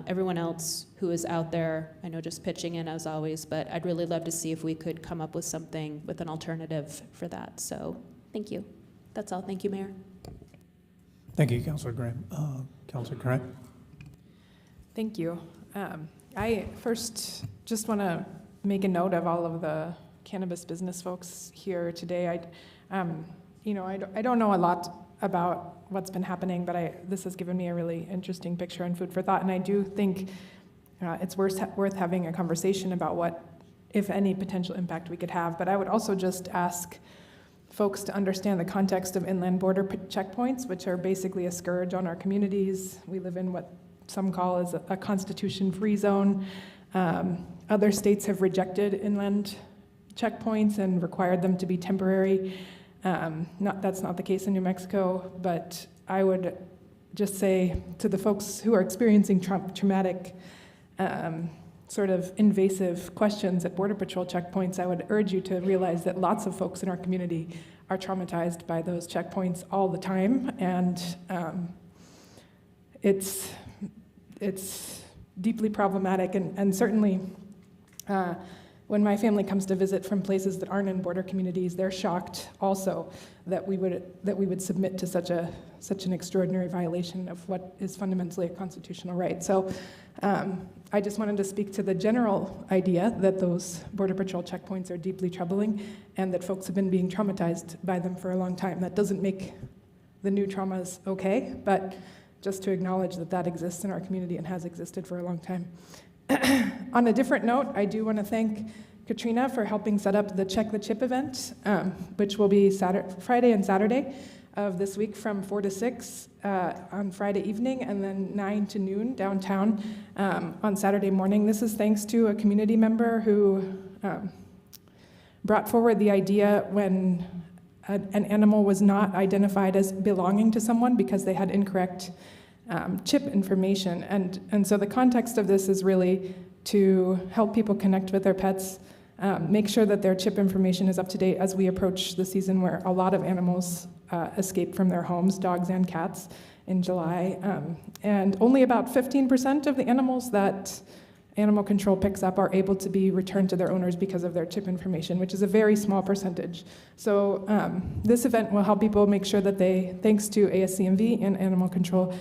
everyone else who is out there. I know just pitching in as always, but I'd really love to see if we could come up with something, with an alternative for that. So thank you. That's all. Thank you, Mayor. Thank you, Councilor Graham. Councilor Grant. Thank you. I first just want to make a note of all of the cannabis business folks here today. I don't know a lot about what's been happening, but this has given me a really interesting picture and food for thought. And I do think it's worth having a conversation about what, if any, potential impact we could have. But I would also just ask folks to understand the context of inland border checkpoints, which are basically a scourge on our communities. We live in what some call as a constitution-free zone. Other states have rejected inland checkpoints and required them to be temporary. That's not the case in New Mexico, but I would just say to the folks who are experiencing traumatic, sort of invasive questions at Border Patrol checkpoints, I would urge you to realize that lots of folks in our community are traumatized by those checkpoints all the time, and it's deeply problematic, and certainly when my family comes to visit from places that aren't in border communities, they're shocked also that we would submit to such an extraordinary violation of what is fundamentally a constitutional right. So I just wanted to speak to the general idea that those Border Patrol checkpoints are deeply troubling and that folks have been being traumatized by them for a long time. That doesn't make the new traumas okay, but just to acknowledge that that exists in our community and has existed for a long time. On a different note, I do want to thank Katrina for helping set up the Check the Chip event, which will be Friday and Saturday of this week from 4 to 6 on Friday evening, and then 9 to noon downtown on Saturday morning. This is thanks to a community member who brought forward the idea when an animal was not identified as belonging to someone because they had incorrect chip information. And so the context of this is really to help people connect with their pets, make sure that their chip information is up to date as we approach the season where a lot of animals escape from their homes, dogs and cats, in July. And only about 15% of the animals that animal control picks up are able to be returned to their owners because of their chip information, which is a very small percentage. So this event will help people make sure that they, thanks to ASCMV and animal control,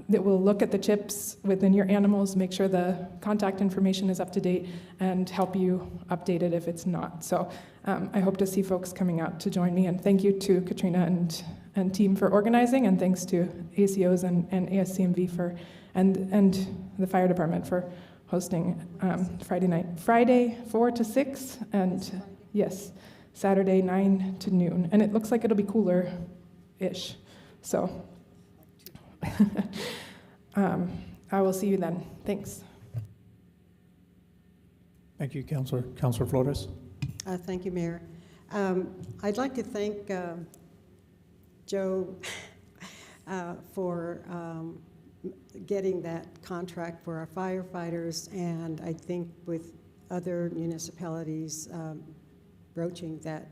that will look at the chips within your animals, make sure the contact information is up to date, and help you update it if it's not. So I hope to see folks coming out to join me, and thank you to Katrina and team for organizing, and thanks to ACOs and ASCMV for, and the fire department for hosting Friday night. Friday 4 to 6, and yes, Saturday 9 to noon. And it looks like it'll be cooler-ish. So I will see you then. Thanks. Thank you, Councilor. Councilor Flores. Thank you, Mayor. I'd like to thank Joe for getting that contract for our firefighters, and I think with other municipalities broaching that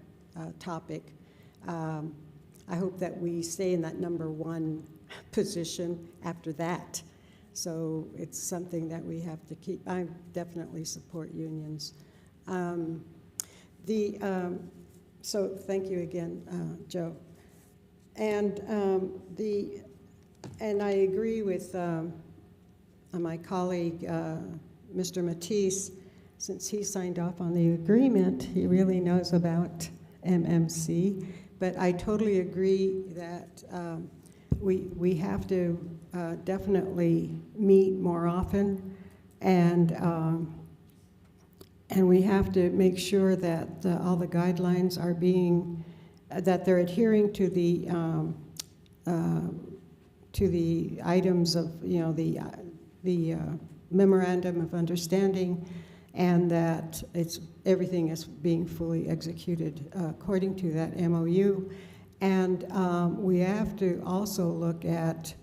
topic. I hope that we stay in that #1 position after that. So it's something that we have to keep. I definitely support unions. So thank you again, Joe. And and I agree with my colleague, Mr. Matisse. Since he signed off on the agreement, he really knows about MMC. But I totally agree that we have to definitely meet more often, and we have to make sure that all the guidelines are being, that they're adhering to the items of, the memorandum of understanding, and that everything is being fully executed according to that MOU. And we have to also look at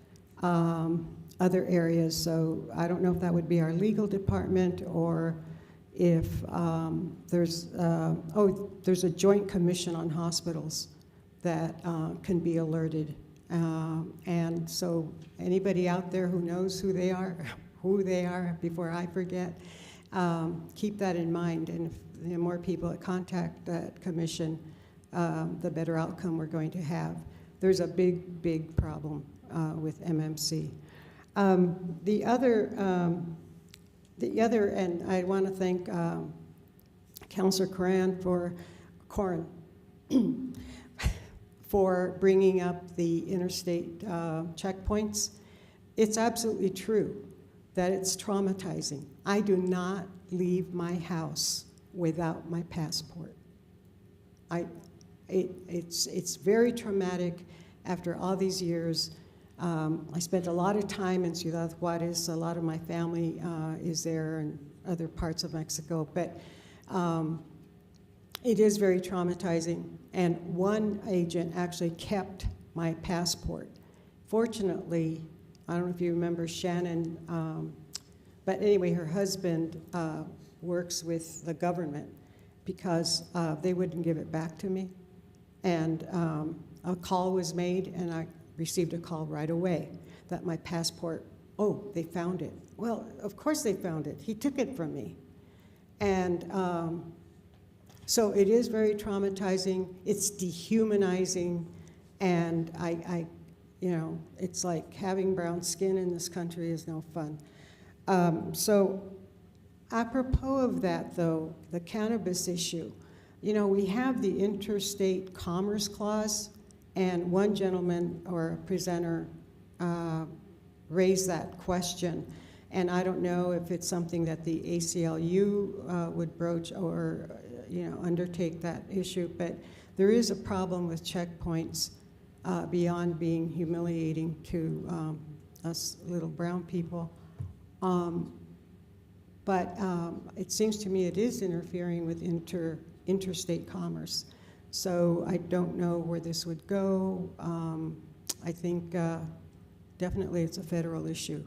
other areas. So I don't know if that would be our legal department, or if there's a joint commission on hospitals that can be alerted. And so anybody out there who knows who they are before I forget, keep that in mind. And if the more people that contact that commission, the better outcome we're going to have. There's a big problem with MMC. The other, and I want to thank Councilor Corrin for bringing up the interstate checkpoints. It's absolutely true that it's traumatizing. I do not leave my house without my passport. It's very traumatic after all these years. I spent a lot of time in Ciudad Juarez. A lot of my family is there and other parts of Mexico. But it is very traumatizing. And one agent actually kept my passport. Fortunately, I don't know if you remember Shannon, but anyway, her husband works with the government because they wouldn't give it back to me. And a call was made, and I received a call right away that my passport, oh, they found it. Well, of course they found it. He took it from me. And so it is very traumatizing. It's dehumanizing. And you know, it's like having brown skin in this country is no fun. So apropos of that, though, the cannabis issue, you know, we have the interstate commerce clause, and one gentleman or a presenter raised that question. And I don't know if it's something that the ACLU would broach or, you know, undertake that issue, but there is a problem with checkpoints beyond being humiliating to us little brown people. But it seems to me it is interfering with interstate commerce. So I don't know where this would go. I think definitely it's a federal issue.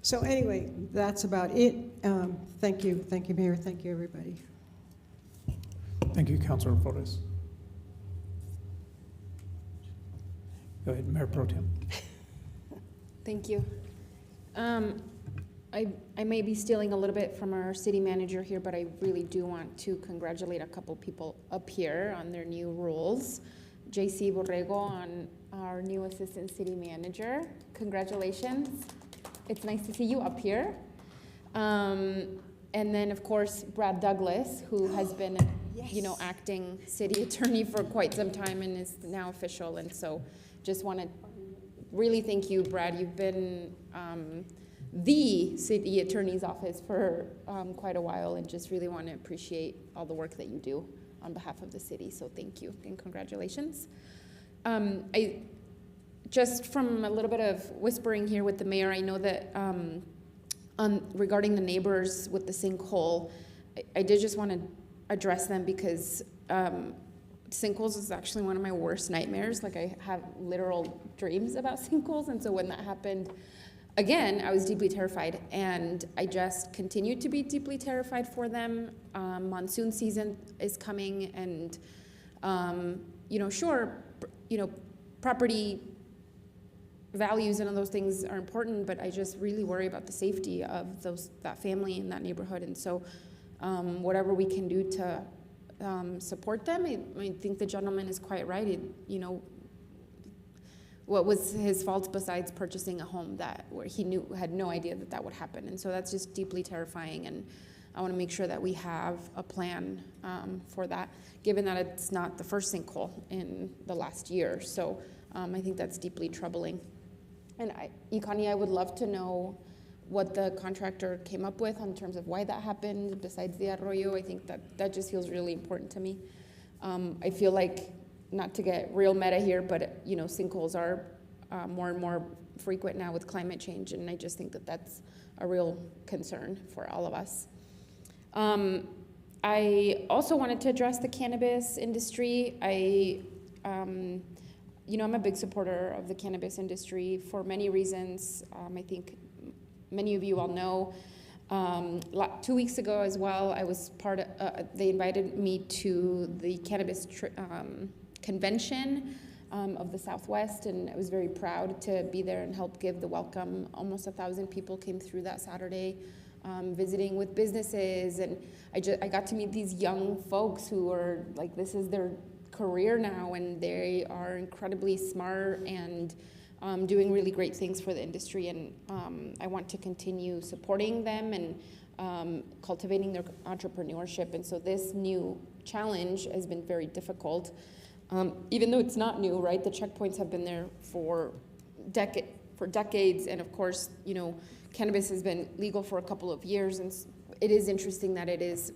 So anyway, that's about it. Thank you, Mayor. Thank you, everybody. Thank you, Councilor Flores. Go ahead, Mayor Pro Tem. Thank you. I may be stealing a little bit from our city manager here, but I really do want to congratulate a couple people up here on their new roles. JC Borrego on our new assistant city manager. Congratulations. It's nice to see you up here. And then, of course, Brad Douglas, who has been, you know, acting city attorney for quite some time and is now official. And so just want to really thank you, Brad. You've been the city attorney's office for quite a while, and just really want to appreciate all the work that you do on behalf of the city. So thank you and congratulations. I just from a little bit of whispering here with the mayor, I know that regarding the neighbors with the sinkhole, I did just want to address them because sinkholes is actually one of my worst nightmares. Like, I have literal dreams about sinkholes, and so when that happened, again, I was deeply terrified, and I just continued to be deeply terrified for them. Monsoon season is coming, and you know, sure, you know, property values and all those things are important, but I just really worry about the safety of that family in that neighborhood, and so whatever we can do to support them. I think the gentleman is quite right. You know, what was his fault besides purchasing a home where he had no idea that would happen? And so that's just deeply terrifying. And I want to make sure that we have a plan for that, given that it's not the first sinkhole in the last year. So I think that's deeply troubling. And Icani, I would love to know what the contractor came up with in terms of why that happened besides the arroyo. I think that just feels really important to me. I feel like, not to get real meta here, but you know, sinkholes are more and more frequent now with climate change, and I just think that that's a real concern for all of us. I also wanted to address the cannabis industry. You know, I'm a big supporter of the cannabis industry for many reasons. I think many of you all know. 2 weeks ago as well, I was they invited me to the cannabis convention of the Southwest, and I was very proud to be there and help give the welcome. Almost 1,000 people came through that Saturday, visiting with businesses, and I got to meet these young folks who are like, this is their career now, and they are incredibly smart and doing really great things for the industry, and I want to continue supporting them and cultivating their entrepreneurship. And so this new challenge has been very difficult, even though it's not new, right? The checkpoints have been there for decades, and of course, you know, cannabis has been legal for a couple of years, and it is interesting that it is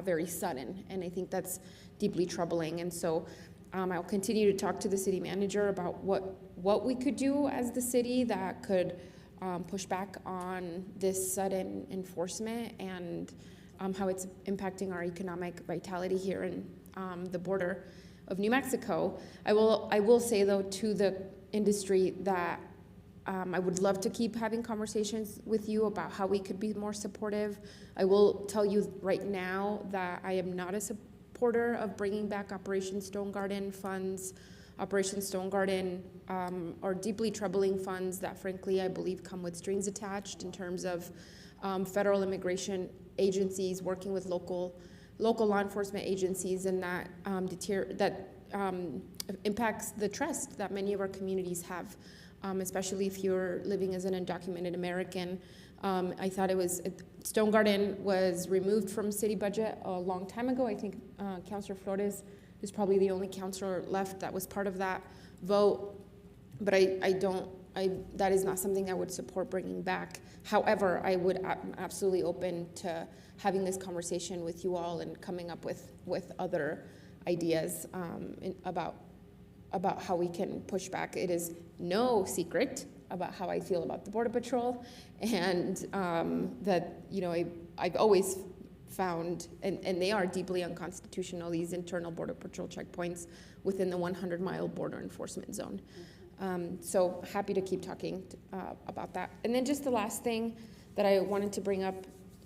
very sudden, and I think that's deeply troubling. And so I'll continue to talk to the city manager about what we could do as the city that could push back on this sudden enforcement and how it's impacting our economic vitality here in the border of New Mexico. I will say, though, to the industry that I would love to keep having conversations with you about how we could be more supportive. I will tell you right now that I am not a supporter of bringing back Operation Stone Garden funds. Operation Stone Garden are deeply troubling funds that, frankly, I believe come with strings attached in terms of federal immigration agencies working with local law enforcement agencies, and that impacts the trust that many of our communities have. Especially if you're living as an undocumented American. I thought Stone Garden was removed from city budget a long time ago. I think Councilor Flores is probably the only councilor left that was part of that vote, but that is not something I would support bringing back. However, I'm absolutely open to having this conversation with you all and coming up with other ideas about how we can push back. It is no secret about how I feel about the Border Patrol, and that, you know, I've always found, and they are deeply unconstitutional, these internal Border Patrol checkpoints within the 100-mile border enforcement zone. So happy to keep talking about that. And then just the last thing that I wanted to bring up,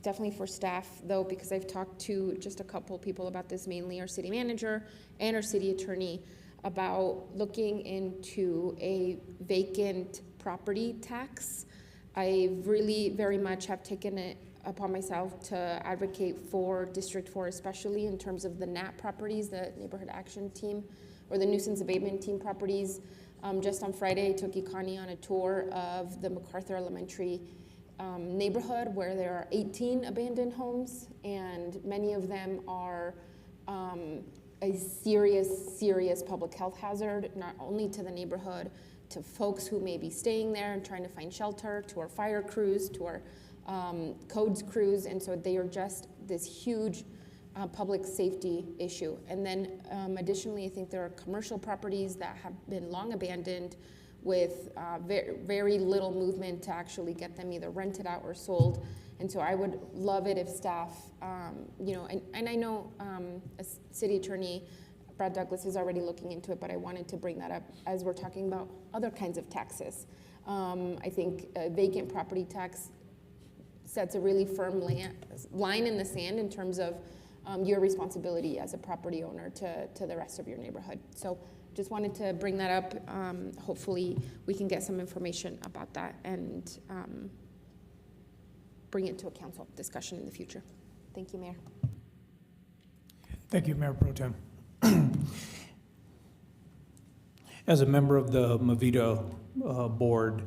definitely for staff though, because I've talked to just a couple people about this, mainly our city manager and our city attorney, about looking into a vacant property tax. I really very much have taken it upon myself to advocate for District 4, especially in terms of the NAP properties, the Neighborhood Action Team, or the Nuisance Abatement Team properties. Just on Friday, I took Ikani on a tour of the MacArthur Elementary neighborhood, where there are 18 abandoned homes, and many of them are a serious public health hazard, not only to the neighborhood, to folks who may be staying there and trying to find shelter, to our fire crews, to our codes crews, and so they are just this huge public safety issue. And then additionally, I think there are commercial properties that have been long abandoned with very little movement to actually get them either rented out or sold. And so I would love it if staff, you know, and I know City Attorney Brad Douglas is already looking into it, but I wanted to bring that up as we're talking about other kinds of taxes. I think a vacant property tax sets a really firm line in the sand in terms of your responsibility as a property owner to the rest of your neighborhood. So just wanted to bring that up. Hopefully we can get some information about that and bring it to a council discussion in the future. Thank you, Mayor. Thank you, Mayor Pro Tem. As a member of the Mavita board,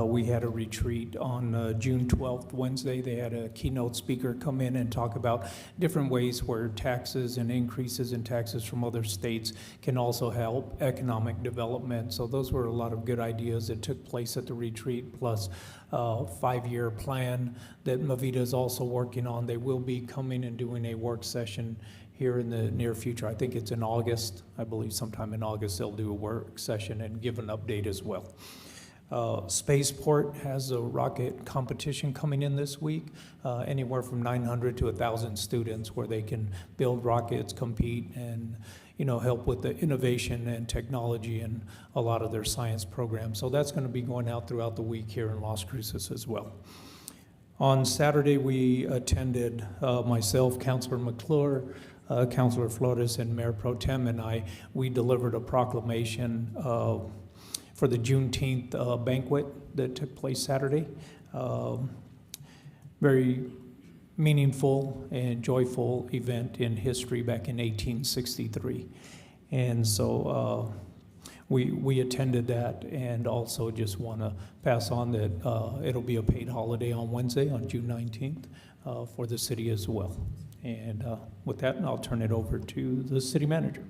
we had a retreat on June 12th, Wednesday. They had a keynote speaker come in and talk about different ways where taxes and increases in taxes from other states can also help economic development. So those were a lot of good ideas that took place at the retreat, plus a 5-year plan that Mavita is also working on. They will be coming and doing a work session here in the near future. I think it's in August. I believe sometime in August they'll do a work session and give an update as well. Spaceport has a rocket competition coming in this week, anywhere from 900 to 1,000 students, where they can build rockets, compete, and help with the innovation and technology and a lot of their science programs. So that's going to be going out throughout the week here in Las Cruces as well. On Saturday, we attended, myself, Councilor McClure, Councilor Flores, and Mayor Pro Tem and we delivered a proclamation for the Juneteenth banquet that took place Saturday. Very meaningful and joyful event in history back in 1863. And so we attended that, and also just want to pass on that it'll be a paid holiday on Wednesday, on June 19th, for the city as well. And with that, I'll turn it over to the city manager.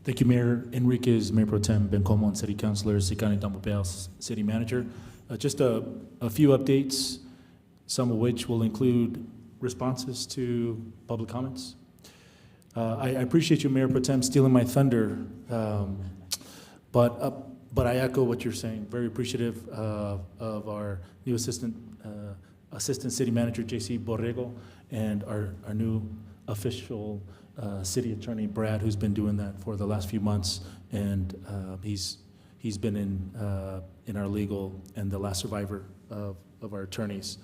Thank you, Mayor Enriquez, Mayor Pro Tem Bencomo, and City Councilors, Sicani Tamaulipas City Manager. Just a few updates, some of which will include responses to public comments. I appreciate you, Mayor Pro Tem, stealing my thunder, but I echo what you're saying. Very appreciative of our new assistant city manager, J.C. Borrego, and our new official city attorney, Brad, who's been doing that for the last few months, and he's been in our legal and the last survivor of our attorneys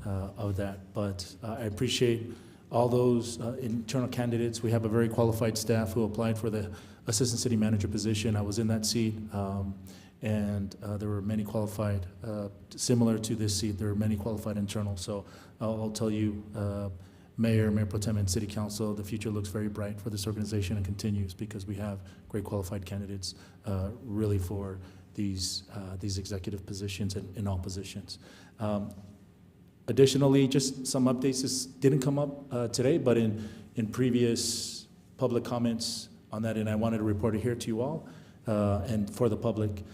of that. But I appreciate all those internal candidates. We have a very qualified staff who applied for the assistant city manager position. I was in that seat, and there were many qualified, similar to this seat, there were many qualified internal. So I'll tell you, Mayor Pro Tem, and City Council, the future looks very bright for this organization and continues because we have great qualified candidates really for these executive positions and in all positions. Additionally, just some updates. This didn't come up today, but in previous public comments on that, and I wanted to report it here to you all and for the public.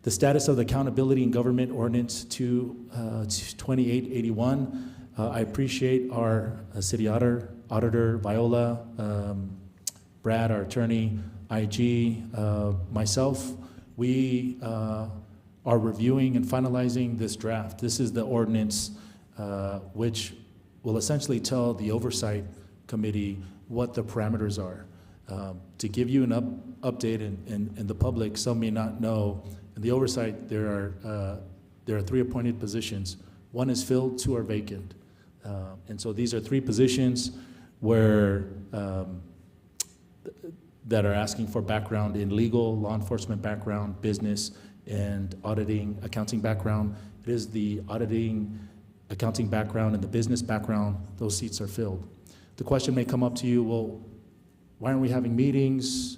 The status of the Accountability in Government Ordinance 2881. I appreciate our city auditor, Viola, Brad, our attorney, IG, myself. We are reviewing and finalizing this draft. This is the ordinance which will essentially tell the Oversight Committee what the parameters are. To give you an update, and the public, some may not know, in the Oversight there are 3 appointed positions. 1 is filled, 2 are vacant. And so these are 3 positions where that are asking for background in legal, law enforcement background, business, and auditing, accounting background. It is the auditing, accounting background, and the business background. Those seats are filled. The question may come up to you, well, why aren't we having meetings?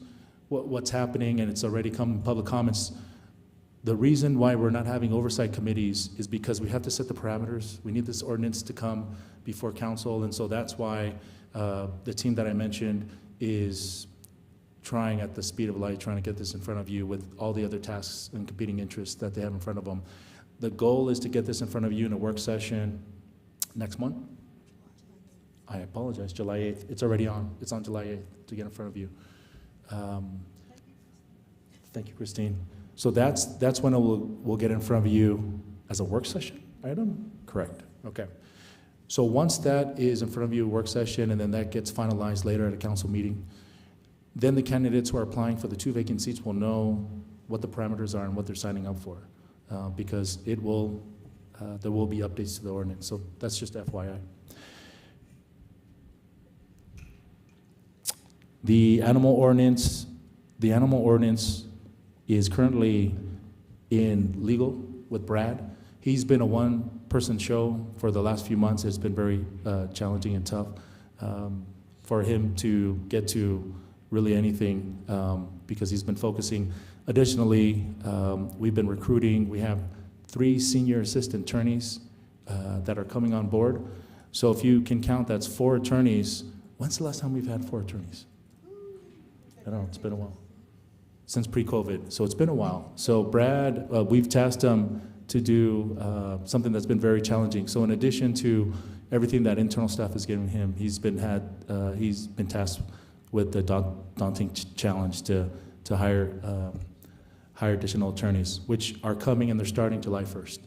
What's happening? And it's already come in public comments. The reason why we're not having oversight committees is because we have to set the parameters. We need this ordinance to come before council, and so that's why the team that I mentioned is trying at the speed of light, trying to get this in front of you with all the other tasks and competing interests that they have in front of them. The goal is to get this in front of you in a work session next month. I apologize, July 8th. It's already on. It's on July 8th to get in front of you. Thank you, Christine. So that's when we'll get in front of you as a work session item? Correct, okay. So once that is in front of you, work session, and then that gets finalized later at a council meeting, then the candidates who are applying for the 2 vacant seats will know what the parameters are and what they're signing up for, because there will be updates to the ordinance. So that's just FYI. The animal ordinance is currently in legal with Brad. He's been a one-person show for the last few months. It's been very challenging and tough for him to get to really anything because he's been focusing. Additionally, we've been recruiting. We have 3 senior assistant attorneys that are coming on board. So if you can count, that's 4 attorneys. When's the last time we've had 4 attorneys? I don't know, it's been a while. Since pre-COVID, so it's been a while. So Brad, we've tasked him to do something that's been very challenging. So in addition to everything that internal staff is giving him, he's been tasked with the daunting challenge to hire additional attorneys, which are coming, and they're starting July 1st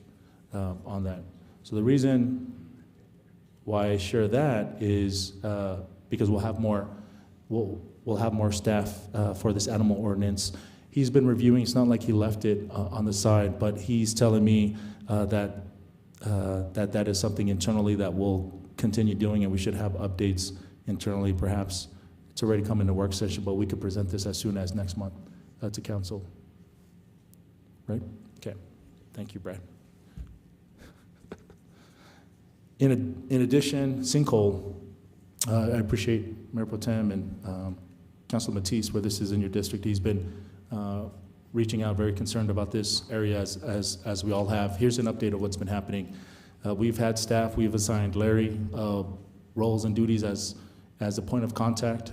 on that. So the reason why I share that is because we'll have more staff for this animal ordinance. He's been reviewing. It's not like he left it on the side, but he's telling me that is something internally that we'll continue doing, and we should have updates internally. Perhaps it's already come in the work session, but we could present this as soon as next month to council. Right? Okay. Thank you, Brad. In addition, sinkhole. I appreciate Mayor Pro Tem and Councilor Matisse, where this is in your district, he's been reaching out, very concerned about this area as we all have. Here's an update of what's been happening. We've had staff, we've assigned Larry roles and duties as a point of contact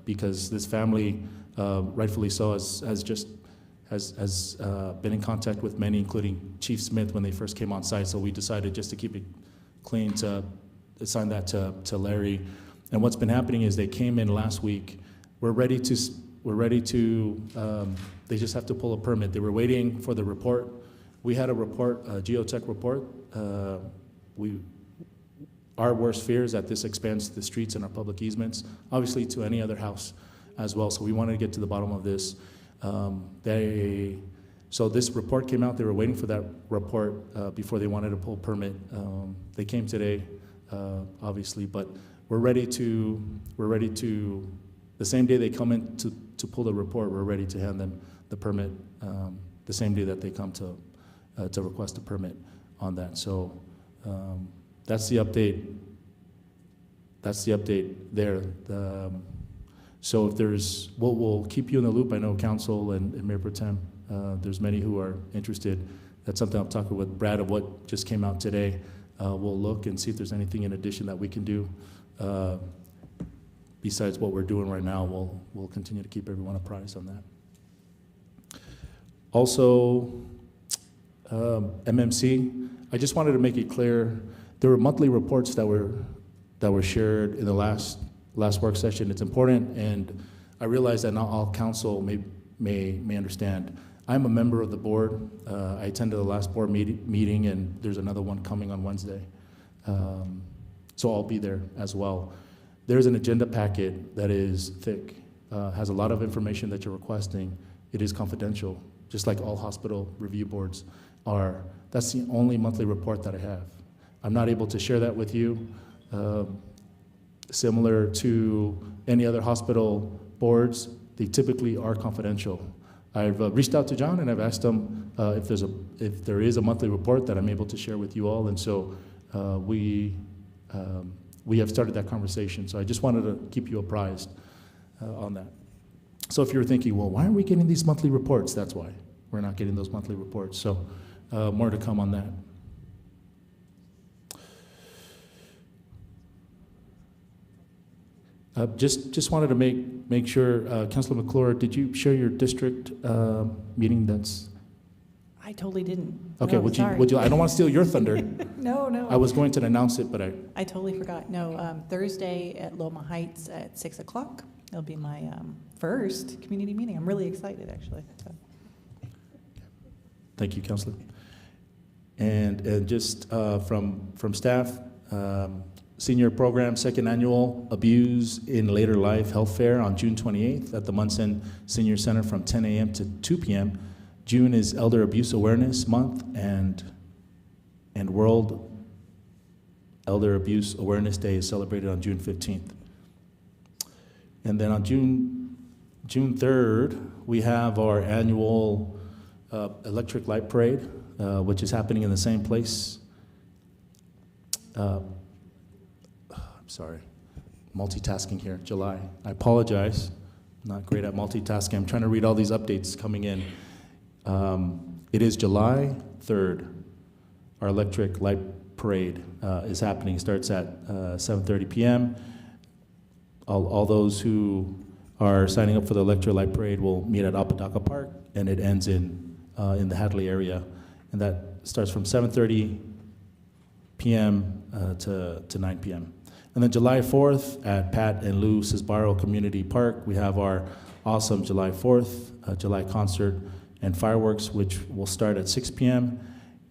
because this family, rightfully so, has been in contact with many, including Chief Smith when they first came on site. So we decided just to keep it clean to assign that to Larry. And what's been happening is they came in last week. We're ready to. They just have to pull a permit. They were waiting for the report. We had a report, a geotech report. Our worst fear is that this expands the streets and our public easements, obviously to any other house as well. So we wanted to get to the bottom of this. So this report came out. They were waiting for that report before they wanted to pull a permit. They came today, obviously, but we're ready to. The same day they come in to pull the report, we're ready to hand them the permit. The same day that they come to request a permit on that. So that's the update. That's the update there. So if there's, we'll keep you in the loop. I know Council and Mayor Pro Tem, there's many who are interested. That's something I'm talking with Brad of what just came out today. We'll look and see if there's anything in addition that we can do. Besides what we're doing right now, we'll continue to keep everyone apprised on that. Also, MMC, I just wanted to make it clear, there were monthly reports that were shared in the last work session. It's important, and I realize that not all council may understand. I'm a member of the board. I attended the last board meeting, and there's another one coming on Wednesday. So I'll be there as well. There's an agenda packet that is thick, has a lot of information that you're requesting. It is confidential, just like all hospital review boards are. That's the only monthly report that I have. I'm not able to share that with you. Similar to any other hospital boards, they typically are confidential. I've reached out to John and I've asked him if there is a monthly report that I'm able to share with you all, and so we have started that conversation. So I just wanted to keep you apprised on that. So if you're thinking, well, why aren't we getting these monthly reports? That's why we're not getting those monthly reports. So more to come on that. Just wanted to make sure, Councilor McClure, did you share your district meeting? That's. I totally didn't. Okay, no, would sorry. you? I don't want to steal your thunder. No. I was going to announce it, but I totally forgot. No, Thursday at Loma Heights at 6 o'clock. It'll be my first community meeting. I'm really excited, actually. So. Thank you, Councilor. And just from staff, senior program, second annual Abuse in Later Life Health Fair on June 28th at the Munson Senior Center from 10 a.m. to 2 p.m. June is Elder Abuse Awareness Month, and World Elder Abuse Awareness Day is celebrated on June 15th. And then on June 3rd, we have our annual Electric Light Parade, which is happening in the same place. I'm sorry, multitasking here, July. I apologize, not great at multitasking. I'm trying to read all these updates coming in. It is July 3rd. Our Electric Light Parade is happening. It starts at 7:30 p.m. All those who are signing up for the Electric Light Parade will meet at Apodaca Park, and it ends in the Hadley area. And that starts from 7:30 p.m. to 9 p.m. And then July 4th at Pat and Lou Cisbaro Community Park, we have our awesome July 4th, July concert and fireworks, which will start at 6 p.m.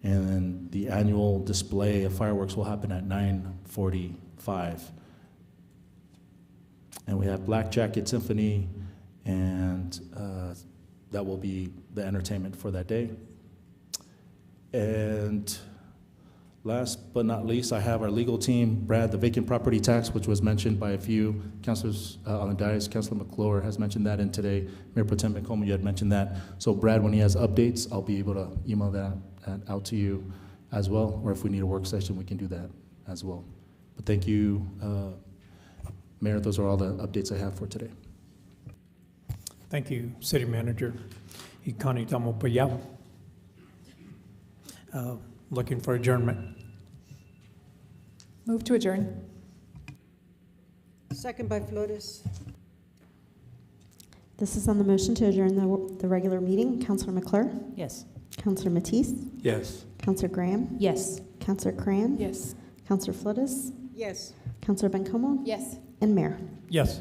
And then the annual display of fireworks will happen at 9:45. And we have Black Jacket Symphony, and that will be the entertainment for that day. And last but not least, I have our legal team. Brad, the vacant property tax, which was mentioned by a few councilors on the dais. Councilor McClure has mentioned that, and today, Mayor Pro Tem McCollum, you had mentioned that. So Brad, when he has updates, I'll be able to email that out to you as well, or if we need a work session, we can do that as well. But thank you, Mayor. Those are all the updates I have for today. Thank you, City Manager Ikani Tamopayao. Looking for adjournment. Move to adjourn. Second by Flores. This is on the motion to adjourn the regular meeting. Councilor McClure? Yes. Councilor Matisse? Yes. Councilor Graham? Yes. Councilor Cran? Yes. Councilor Flores? Yes. Councilor Bencomo? Yes. And Mayor? Yes.